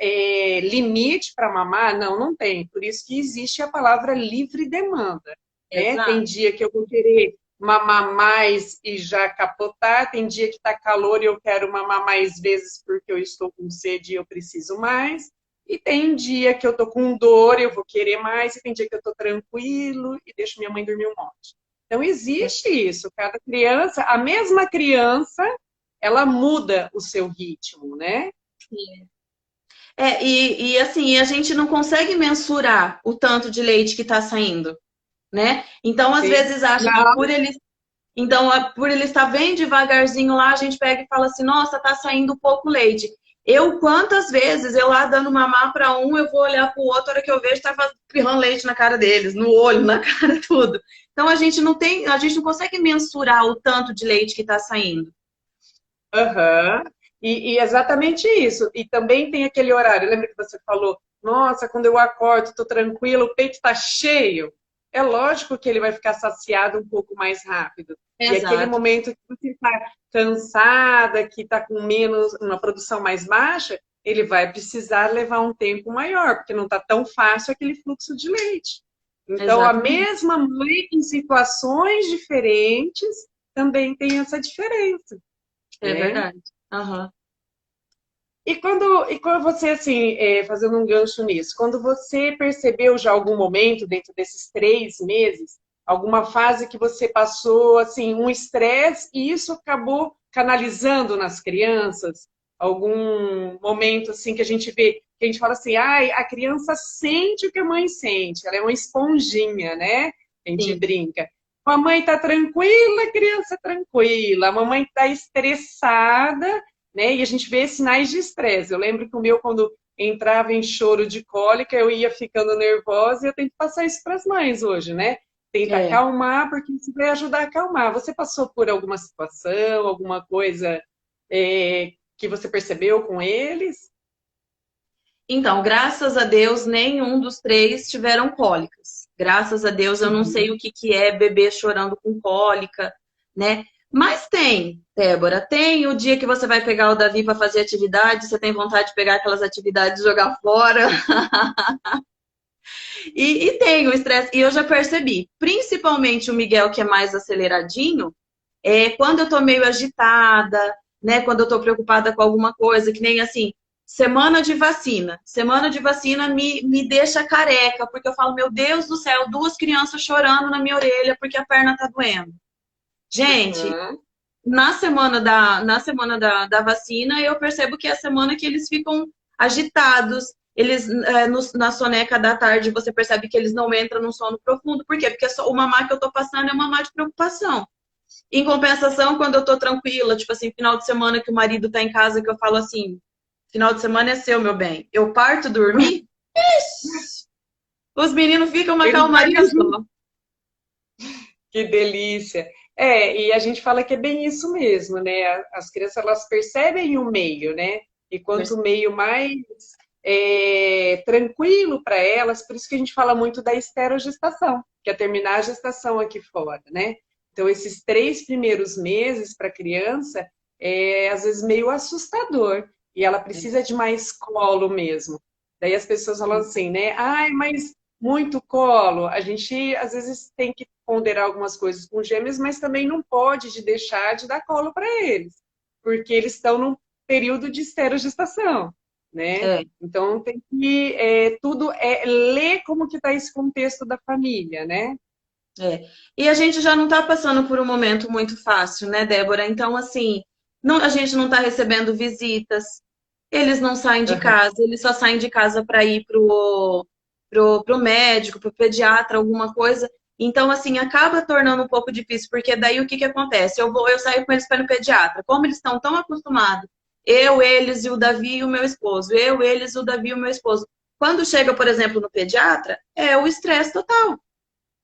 limite para mamar, não, não tem. Por isso que existe a palavra livre demanda, né? Tem Exato. dia que eu vou querer mamar mais e já capotar. Tem dia que está calor e eu quero mamar mais vezes porque eu estou com sede e eu preciso mais. E tem dia que eu tô com dor, eu vou querer mais, e tem dia que eu tô tranquilo e deixo minha mãe dormir um monte. Então existe isso, cada criança, a mesma criança, ela muda o seu ritmo, né? E assim, a gente não consegue mensurar o tanto de leite que está saindo, né? Então, às Sim. vezes, acha que Não, por ele estar bem devagarzinho lá, a gente pega e fala assim, nossa, tá saindo pouco leite. Quantas vezes, eu lá dando mamar para um, eu vou olhar para o outro, a hora que eu vejo, tá espirrando leite na cara deles, no olho, na cara, tudo. Então, a gente não consegue mensurar o tanto de leite que está saindo. aham. E exatamente isso. E também tem aquele horário. Lembra que você falou, nossa, quando eu acordo, estou tranquilo, o peito está cheio. É lógico que ele vai ficar saciado um pouco mais rápido. E aquele Exato, momento que você está cansada, que está com menos, uma produção mais baixa, ele vai precisar levar um tempo maior, porque não está tão fácil aquele fluxo de leite. Então, a exatamente. mesma mãe, em situações diferentes, também tem essa diferença, É né? verdade. Aham. E quando você, assim, fazendo um gancho nisso, quando você percebeu já algum momento dentro desses 3 meses, alguma fase que você passou, assim, um estresse e isso acabou canalizando nas crianças? Algum momento, assim, que a gente vê, que a gente fala assim, ai, a criança sente o que a mãe sente, ela é uma esponjinha, né? A gente Sim. brinca. A mãe tá tranquila, a criança tranquila. A mamãe tá estressada, né? E a gente vê sinais de estresse. Eu lembro que o meu, quando entrava em choro de cólica, eu ia ficando nervosa e eu tenho que passar isso para as mães hoje, né? Tenta É. acalmar, porque isso vai ajudar a acalmar. Você passou por alguma situação, alguma coisa que você percebeu com eles? Então, graças a Deus, nenhum dos três tiveram cólicas. Graças a Deus, eu não sei o Uhum. que que é bebê chorando com cólica, né? Mas tem, Débora, tem o dia que você vai pegar o Davi para fazer atividade, você tem vontade de pegar aquelas atividades e jogar fora. E tem o estresse, e eu já percebi, principalmente o Miguel, que é mais aceleradinho, quando eu tô meio agitada, né? Quando eu tô preocupada com alguma coisa, que nem assim, semana de vacina. Semana de vacina me deixa careca, porque eu falo, meu Deus do céu, 2 crianças chorando na minha orelha porque a perna tá doendo. Gente, Uhum. na semana da vacina, eu percebo que é a semana que eles ficam agitados. Eles, na soneca da tarde, você percebe que eles não entram num sono profundo. Por quê? Porque o mamar que eu tô passando é um mamar de preocupação. Em compensação, quando eu tô tranquila, tipo assim, final de semana que o marido tá em casa, que eu falo assim, final de semana é seu, meu bem. Eu parto dormir, os meninos ficam uma Eles calmaria dormem juntos. só. Que delícia. É, e a gente fala que é bem isso mesmo, né? As crianças, elas percebem o meio, né? E quanto o meio mais tranquilo para elas, por isso que a gente fala muito da esterogestação, que é terminar a gestação aqui fora, né? Então, esses 3 primeiros meses para a criança é, às vezes, meio assustador. E ela precisa de mais colo mesmo. Daí as pessoas falam assim, né? Ai, mas muito colo. A gente, às vezes, tem que ponderar algumas coisas com gêmeos, mas também não pode deixar de dar colo para eles, porque eles estão num período de esterogestação, né? É, Então tem que tudo ler como que está esse contexto da família, né? é. E a gente já não tá passando por um momento muito fácil, né, Débora? Então, assim, a gente não tá recebendo visitas, eles não saem de Uhum. casa, eles só saem de casa para ir pro médico, pro pediatra, alguma coisa. Então, assim, acaba tornando um pouco difícil, porque daí o que que acontece? Eu saio com eles para o pediatra. Como eles estão tão acostumados, eu, eles e o Davi e o meu esposo, eu, eles, o Davi e o meu esposo. Quando chega, por exemplo, no pediatra, é o estresse total.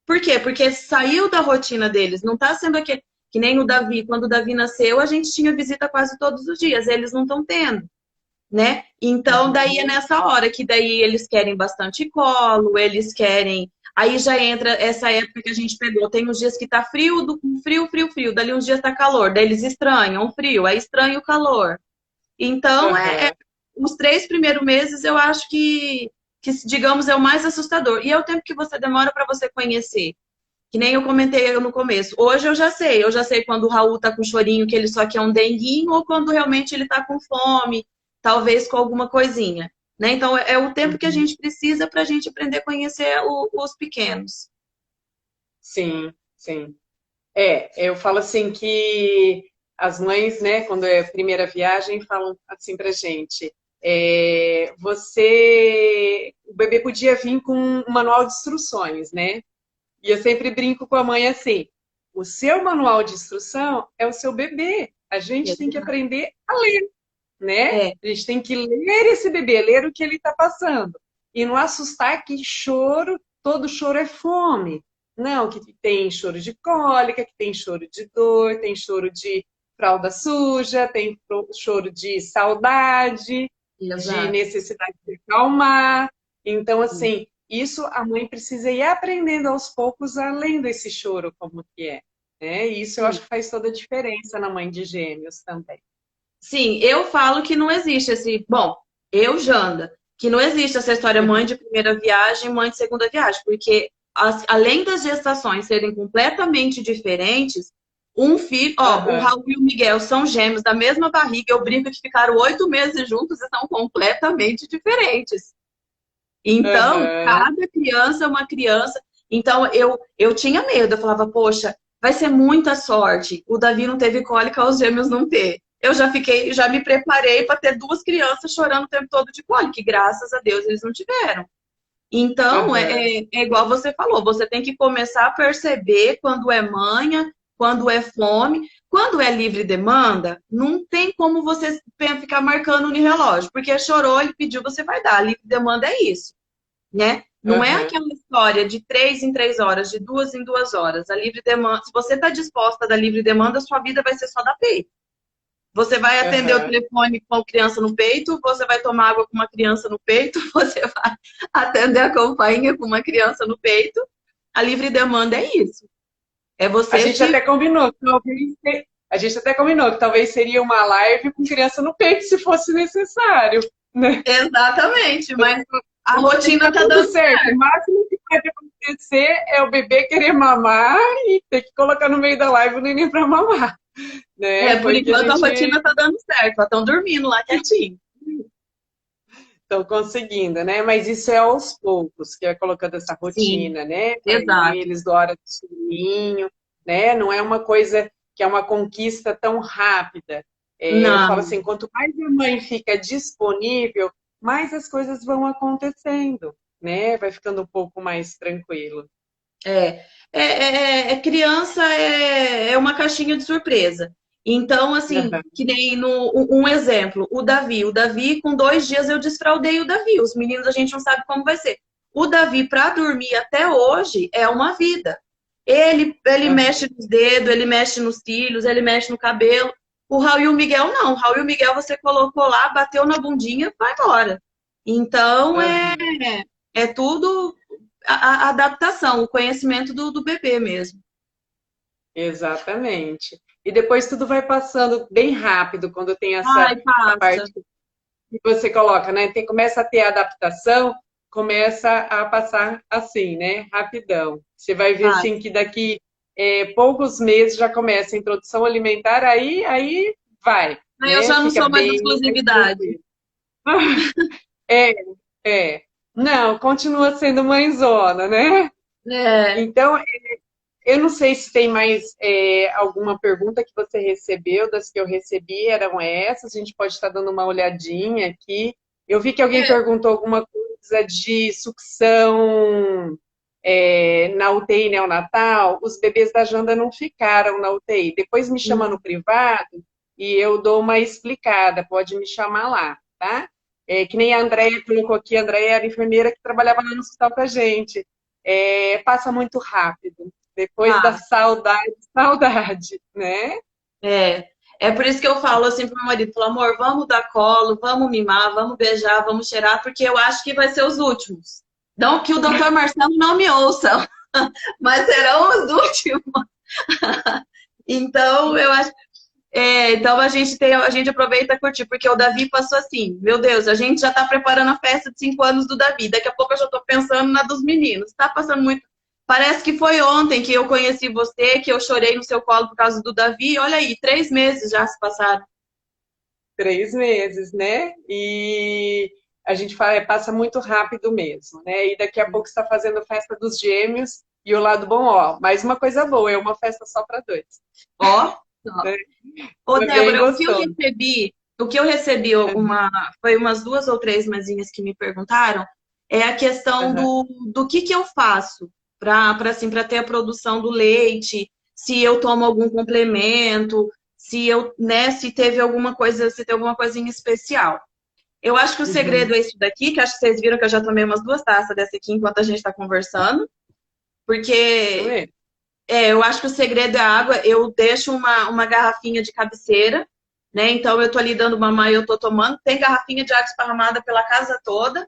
Por quê? Porque saiu da rotina deles, não está sendo aquele, que nem o Davi. Quando o Davi nasceu, a gente tinha visita quase todos os dias, eles não estão tendo, né? Então, daí é Uhum. nessa hora que daí eles querem bastante colo, eles querem. Aí já entra essa época que a gente pegou. Tem uns dias que tá frio, frio, frio, frio. Dali uns dias tá calor. Daí eles estranham o frio, aí estranha o calor. Então, Uhum. os 3 primeiros meses eu acho que, digamos, é o mais assustador. E é o tempo que você demora para você conhecer. Que nem eu comentei no começo. Hoje eu já sei quando o Raul tá com chorinho que ele só quer um denguinho ou quando realmente ele tá com fome, talvez com alguma coisinha. Né? Então é o tempo que a Uhum. gente precisa para a gente aprender a conhecer os pequenos. Sim, sim. É, eu falo assim que as mães, né, quando é a primeira viagem, falam assim pra gente, o bebê podia vir com um manual de instruções, né? E eu sempre brinco com a mãe assim, o seu manual de instrução é o seu bebê, a gente tem que aprender a ler, né? É, A gente tem que ler esse bebê, ler o que ele está passando. E não assustar que choro, todo choro é fome. Não, que tem choro de cólica, que tem choro de dor, tem choro de fralda suja, tem choro de saudade, de exato. necessidade de acalmar. Então, assim, isso a mãe precisa ir aprendendo aos poucos, além desse choro, como que é. Né? E isso eu acho Sim. que faz toda a diferença na mãe de gêmeos também. Sim, eu falo que não existe esse. Bom, eu, Janda, que não existe essa história mãe de primeira viagem, mãe de segunda viagem, porque além das gestações serem completamente diferentes, um filho, ó, o Aham, Raul e o Miguel são gêmeos da mesma barriga, eu brinco que ficaram 8 meses juntos e são completamente diferentes. Então, aham. cada criança é uma criança. Então, eu tinha medo, eu falava, poxa, vai ser muita sorte. O Davi não teve cólica, os gêmeos não ter. Eu já fiquei, já me preparei para ter 2 crianças chorando o tempo todo de cólica, e graças a Deus eles não tiveram. Então, Aham, é igual você falou, você tem que começar a perceber quando é manha, quando é fome. Quando é livre demanda, não tem como você ficar marcando no relógio, porque chorou, ele pediu, você vai dar. Livre demanda é isso, né? Não é aham, aquela história de 3 em 3 horas, de 2 em 2 horas. A livre demanda, se você está disposta a dar livre demanda, sua vida vai ser só da peito. Você vai atender o aham, telefone com a criança no peito, você vai tomar água com uma criança no peito, você vai atender a campainha com uma criança no peito. A livre demanda é isso. É A você gente se. até combinou que a gente até combinou que talvez seria uma live com criança no peito se fosse necessário, né? Exatamente, No mas a momento rotina tá tá tudo dando certo. O certo. máximo que pode acontecer é o bebê querer mamar e ter que colocar no meio da live o neném para mamar, né? Por Foi o que a enquanto a gente rotina tá dando certo. Elas estão dormindo lá quietinho. estão conseguindo, né? Mas isso é aos poucos, que é colocando essa Sim, rotina, né? Para exato. eles, do hora do soninho, né? Não é uma coisa que é uma conquista tão rápida. Eu falo Não. assim, quanto mais a mãe fica disponível, mais as coisas vão acontecendo, né? Vai ficando um pouco mais tranquilo. Criança é uma caixinha de surpresa. Então, assim, Aham. que nem um exemplo, o Davi. O Davi, com 2 dias eu desfraldei o Davi. Os meninos a gente não sabe como vai ser. O Davi, para dormir até hoje, é uma vida. Ele Aham. mexe nos dedos, ele mexe nos cílios, ele mexe no cabelo. O Raul e o Miguel não. O Raul e o Miguel você colocou lá, bateu na bundinha, vai embora. Então, Aham. é tudo a adaptação, o conhecimento do bebê mesmo. Exatamente. E depois tudo vai passando bem rápido quando tem Ai, essa passa. parte que você coloca, né? Começa a ter adaptação, começa a passar assim, né? Rapidão. Você vai ver Vai. assim que daqui poucos meses já começa a introdução alimentar, aí vai, Aí eu né? já não Fica sou mais bem mais exclusividade. tranquilo. É, é. Não, continua sendo mãezona, né? É, Então, eu não sei se tem mais alguma pergunta que você recebeu, das que eu recebi eram essas, a gente pode estar dando uma olhadinha aqui. Eu vi que alguém é, perguntou alguma coisa de sucção na UTI neonatal, os bebês da Janda não ficaram na UTI. Depois me chama no privado e eu dou uma explicada, pode me chamar lá, tá? Que nem a Andréia colocou aqui, a Andréia era enfermeira que trabalhava lá no hospital com a gente. Passa muito rápido. Depois da passa. saudade, saudade, né? É. É por isso que eu falo assim pro meu marido, falo, amor, vamos dar colo, vamos mimar, vamos beijar, vamos cheirar, porque eu acho que vai ser os últimos. Não que o doutor Marcelo não me ouça, mas serão os últimos. Então, eu acho. Então a gente aproveita e curtir, porque o Davi passou assim, meu Deus, a gente já tá preparando a festa de 5 anos do Davi, daqui a pouco eu já tô pensando na dos meninos. Tá passando muito. Parece que foi ontem que eu conheci você, que eu chorei no seu colo por causa do Davi. Olha aí, 3 meses já se passaram. 3 meses, né? E a gente fala, passa muito rápido mesmo, né? E daqui a pouco está fazendo festa dos gêmeos. E o lado bom, ó, mais uma coisa boa, é uma festa só para dois, Ó, ó. né? Ô, É bem Débora, gostoso. o que eu recebi foi umas 2 ou 3 mesinhas que me perguntaram, é a questão Aham. do que eu faço para assim, para ter a produção do leite, se eu tomo algum complemento, se eu, né, se teve alguma coisa, se tem alguma coisa em especial. Eu acho que o Uhum. segredo é isso daqui, que acho que vocês viram que eu já tomei umas 2 taças dessa aqui enquanto a gente está conversando, Isso porque mesmo. eu acho que o segredo é a água. Eu deixo uma garrafinha de cabeceira, né? Então eu tô ali dando mamar e eu tô tomando. Tem garrafinha de água esparramada pela casa toda.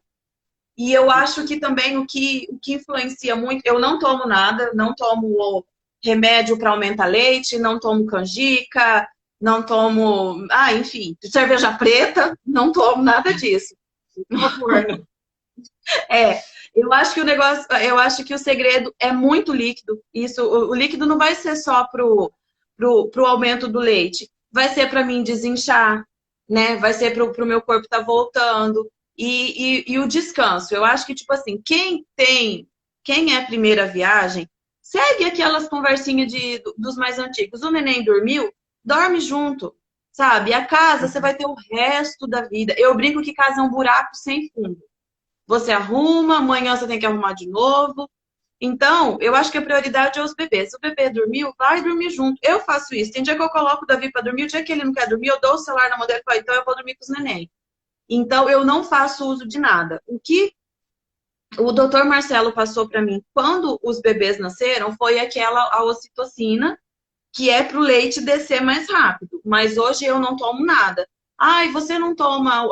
E eu acho que também o que influencia muito, eu não tomo nada, não tomo remédio para aumentar leite, não tomo canjica, não tomo, enfim, cerveja preta, não tomo nada disso. Por favor, né? É, eu acho que o segredo é muito líquido. Isso, o líquido não vai ser só pro aumento do leite, vai ser para mim desinchar, né? Vai ser pro meu corpo estar voltando. E o descanso. Eu acho que, tipo assim, quem é primeira viagem, segue aquelas conversinhas dos mais antigos. O neném dormiu, dorme junto, sabe? A casa você vai ter o resto da vida. Eu brinco que casa é um buraco sem fundo. Você arruma, amanhã você tem que arrumar de novo. Então, eu acho que a prioridade é os bebês. Se o bebê dormiu, vai dormir junto. Eu faço isso. Tem dia que eu coloco o Davi para dormir, o dia que ele não quer dormir, eu dou o celular na mão dele e falo, então eu vou dormir com os neném. Então, eu não faço uso de nada. O que o doutor Marcelo passou para mim quando os bebês nasceram foi aquela a ocitocina, que é para o leite descer mais rápido. Mas hoje eu não tomo nada. Ai, você não toma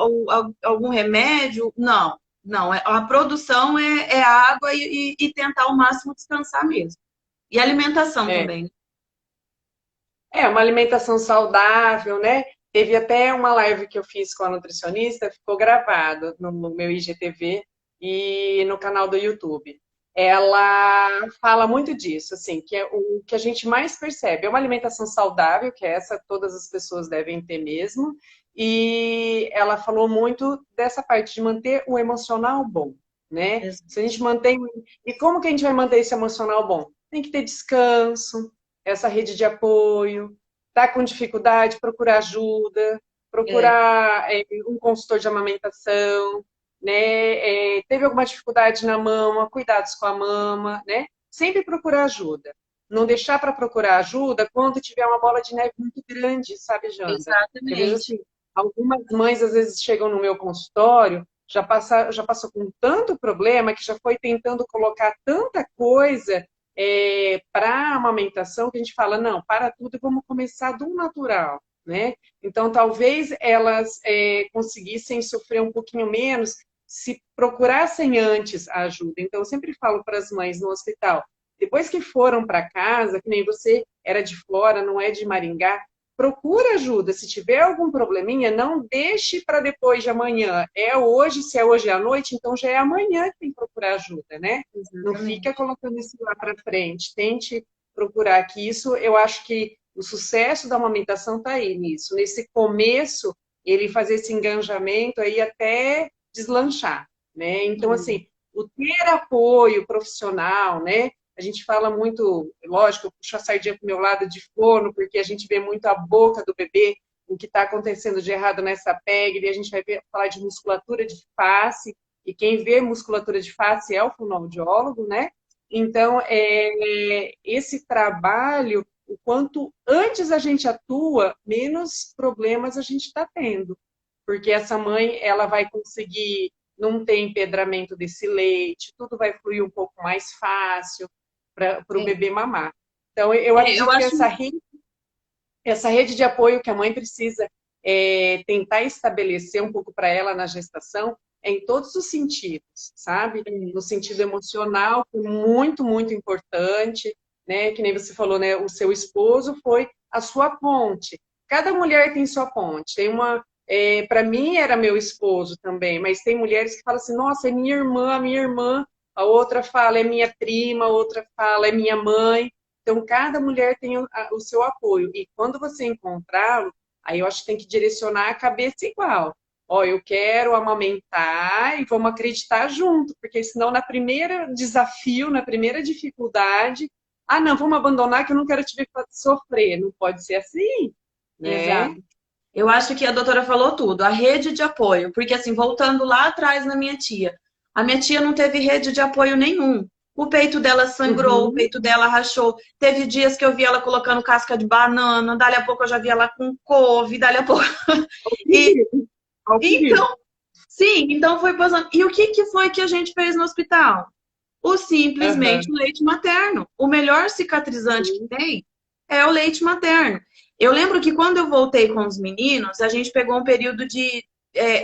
algum remédio? Não, não. A produção é água e tentar ao máximo descansar mesmo. E alimentação É. também. É, uma alimentação saudável, né? Teve até uma live que eu fiz com a nutricionista, ficou gravado no meu IGTV e no canal do YouTube. Ela fala muito disso, assim, que é o que a gente mais percebe é uma alimentação saudável, que é essa todas as pessoas devem ter mesmo, e ela falou muito dessa parte de manter o emocional bom, né? Se a gente mantém. E como que a gente vai manter esse emocional bom? Tem que ter descanso, essa rede de apoio, está com dificuldade, procurar ajuda, É, procurar um consultor de amamentação, né? Teve alguma dificuldade na mama, cuidados com a mama, né? sempre procurar ajuda. Não deixar para procurar ajuda quando tiver uma bola de neve muito grande, sabe, Janda? Eu vejo Exatamente. assim, algumas mães às vezes chegam no meu consultório, já passou com tanto problema que já foi tentando colocar tanta coisa para a amamentação que a gente fala, não, para tudo e vamos começar do natural, né? Então, talvez elas conseguissem sofrer um pouquinho menos se procurassem antes a ajuda. Então, eu sempre falo para as mães no hospital, depois que foram para casa, que nem você era de fora, não é de Maringá, procura ajuda. Se tiver algum probleminha, não deixe para depois de amanhã. É hoje, se é hoje à noite, então já é amanhã que tem que procurar ajuda, né? Não fica Exatamente. colocando isso lá para frente. Tente procurar que isso, eu acho que o sucesso da amamentação está aí nisso. Nesse começo, ele fazer esse engajamento aí até deslanchar, né? Então, assim, o ter apoio profissional, né? A gente fala muito, lógico, eu puxo a sardinha para o meu lado de forno, porque a gente vê muito a boca do bebê, o que está acontecendo de errado nessa pele, e a gente vai falar de musculatura de face, e quem vê musculatura de face é o fonoaudiólogo, né? Então, esse trabalho, o quanto antes a gente atua, menos problemas a gente está tendo. Porque essa mãe, ela vai conseguir não ter empedramento desse leite, tudo vai fluir um pouco mais fácil para o É, bebê mamar. Então, eu eu acredito que acho. essa rede de apoio que a mãe precisa tentar estabelecer um pouco para ela na gestação é em todos os sentidos, sabe? No sentido emocional, foi muito, muito importante, né? Que nem você falou, né? O seu esposo foi a sua ponte. Cada mulher tem sua ponte. Tem uma, para mim era meu esposo também, mas tem mulheres que falam assim, nossa, é minha irmã, a minha irmã. A outra fala, é minha prima, a outra fala, é minha mãe. Então, cada mulher tem o seu apoio. E quando você encontrá-lo, aí eu acho que tem que direcionar a cabeça igual. Ó, eu quero amamentar e vamos acreditar junto, porque senão na primeira desafio, na primeira dificuldade, ah, não, vamos abandonar que eu não quero te ver sofrer. Não pode ser assim, né? Exato. Eu acho que a doutora falou tudo, a rede de apoio, porque assim, voltando lá atrás na minha tia, a minha tia não teve rede de apoio nenhum. O peito dela sangrou, o Uhum. peito dela rachou. Teve dias que eu vi ela colocando casca de banana, dali a pouco eu já vi ela com couve, dali a pouco. Ao E perigo, ao perigo. então, sim, então foi passando. E o que que foi que a gente fez no hospital? O simplesmente Aham. o leite materno. O melhor cicatrizante que Sim, tem é o leite materno. Eu lembro que quando eu voltei com os meninos, a gente pegou um período de.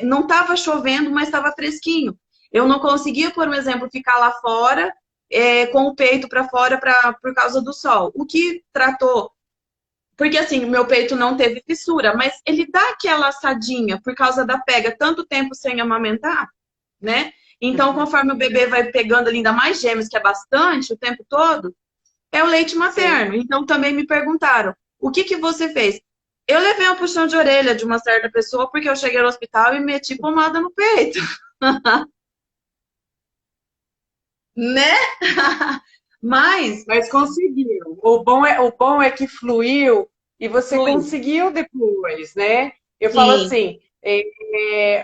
Não estava chovendo, mas estava fresquinho. Eu não conseguia, por exemplo, ficar lá fora com o peito para fora por causa do sol. O que tratou. Porque assim, o meu peito não teve fissura, mas ele dá aquela assadinha por causa da pega tanto tempo sem amamentar, né? Então, uhum. conforme o bebê vai pegando ali, ainda mais gêmeos, que é bastante o tempo todo, é o leite Sim. materno. Então, também me perguntaram, o que que você fez? Eu levei uma puxão de orelha de uma certa pessoa porque eu cheguei no hospital e meti pomada no peito, né? Mas, Mas conseguiu. O bom é que fluiu e você fluiu. conseguiu depois, né? Eu falo Sim, assim,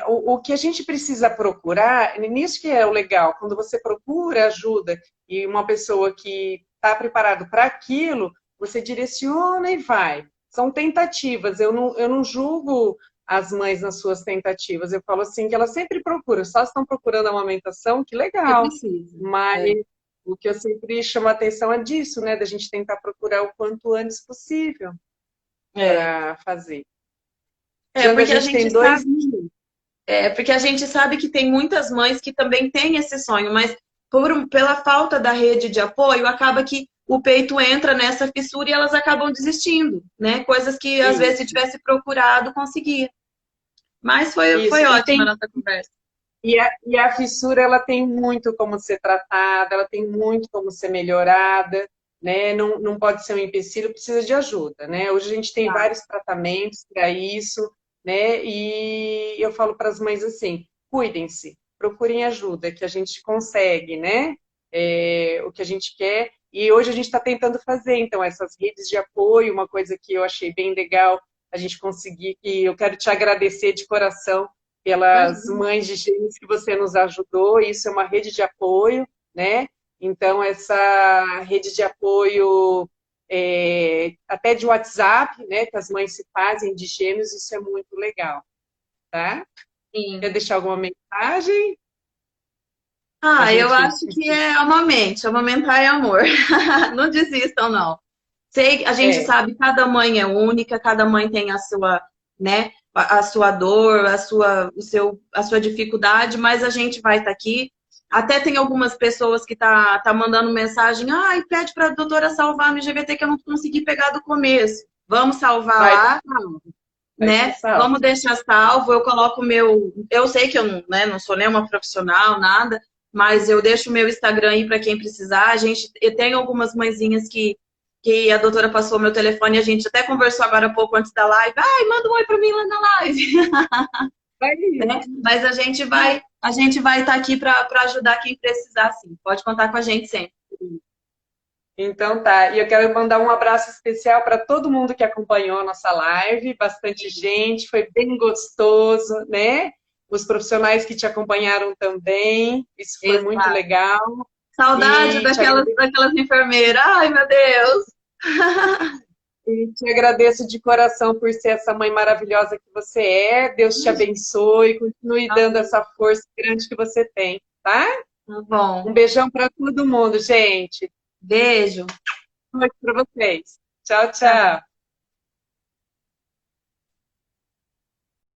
o que a gente precisa procurar, nisso que é o legal, quando você procura ajuda e uma pessoa que está preparado para aquilo, você direciona e vai. São tentativas. Eu não julgo as mães nas suas tentativas. Eu falo assim que elas sempre procuram, só estão procurando a amamentação, que que legal. precisa. Mas É. o que eu sempre chamo a atenção é disso, né? Da gente tentar procurar o quanto antes possível É. para fazer. É, Janda, a porque a gente gente tem dois sabe. minutos. É porque a gente sabe que tem muitas mães que também têm esse sonho, mas pela falta da rede de apoio, acaba que o peito entra nessa fissura e elas acabam desistindo, né? Coisas que às vezes se Isso, tivesse procurado, conseguia. Mas foi isso. ótima a nossa conversa. E a fissura, ela tem muito como ser tratada, ela tem muito como ser melhorada, né? Não, não pode ser um empecilho, precisa de ajuda, né? Hoje a gente tem Tá. vários tratamentos para isso, né? E eu falo para as mães assim, cuidem-se, procurem ajuda, que a gente consegue, né? O que a gente quer. E hoje a gente está tentando fazer, então, essas redes de apoio, uma coisa que eu achei bem legal a gente conseguir, e eu quero te agradecer de coração pelas Imagina. mães de gêmeos que você nos ajudou. Isso é uma rede de apoio, né? Então, essa rede de apoio, até de WhatsApp, né, que as mães se fazem de gêmeos, isso é muito legal, tá? Sim. Quer deixar alguma mensagem? Eu acho que é amamentar é amor. Não desistam, não. A gente sabe, cada mãe é única, cada mãe tem a sua, né, a sua dor, a sua dificuldade, mas a gente vai estar aqui. Até tem algumas pessoas que tá mandando mensagem, pede para a doutora salvar no IGVT que eu não consegui pegar do começo. Vamos salvar lá, né? Vamos deixar salvo. Eu coloco eu sei que eu não, né, não sou nenhuma profissional, nada, mas eu deixo o meu Instagram aí para quem precisar. Eu tenho algumas mãezinhas que a doutora passou meu telefone e a gente até conversou agora há pouco antes da live. Manda um oi para mim lá na live. Né? Mas a gente vai estar aqui para ajudar quem precisar, sim. Pode contar com a gente sempre. Então tá, e eu quero mandar um abraço especial para todo mundo que acompanhou a nossa live, bastante gente, foi bem gostoso, né? Os profissionais que te acompanharam também, isso foi muito legal. Saudade daquelas enfermeiras, ai meu Deus! E te agradeço de coração por ser essa mãe maravilhosa que você é. Deus te abençoe, continue dando essa força grande que você tem, tá? Tá bom. Um beijão para todo mundo, gente. Beijo. Boa noite para vocês. Tchau, tchau.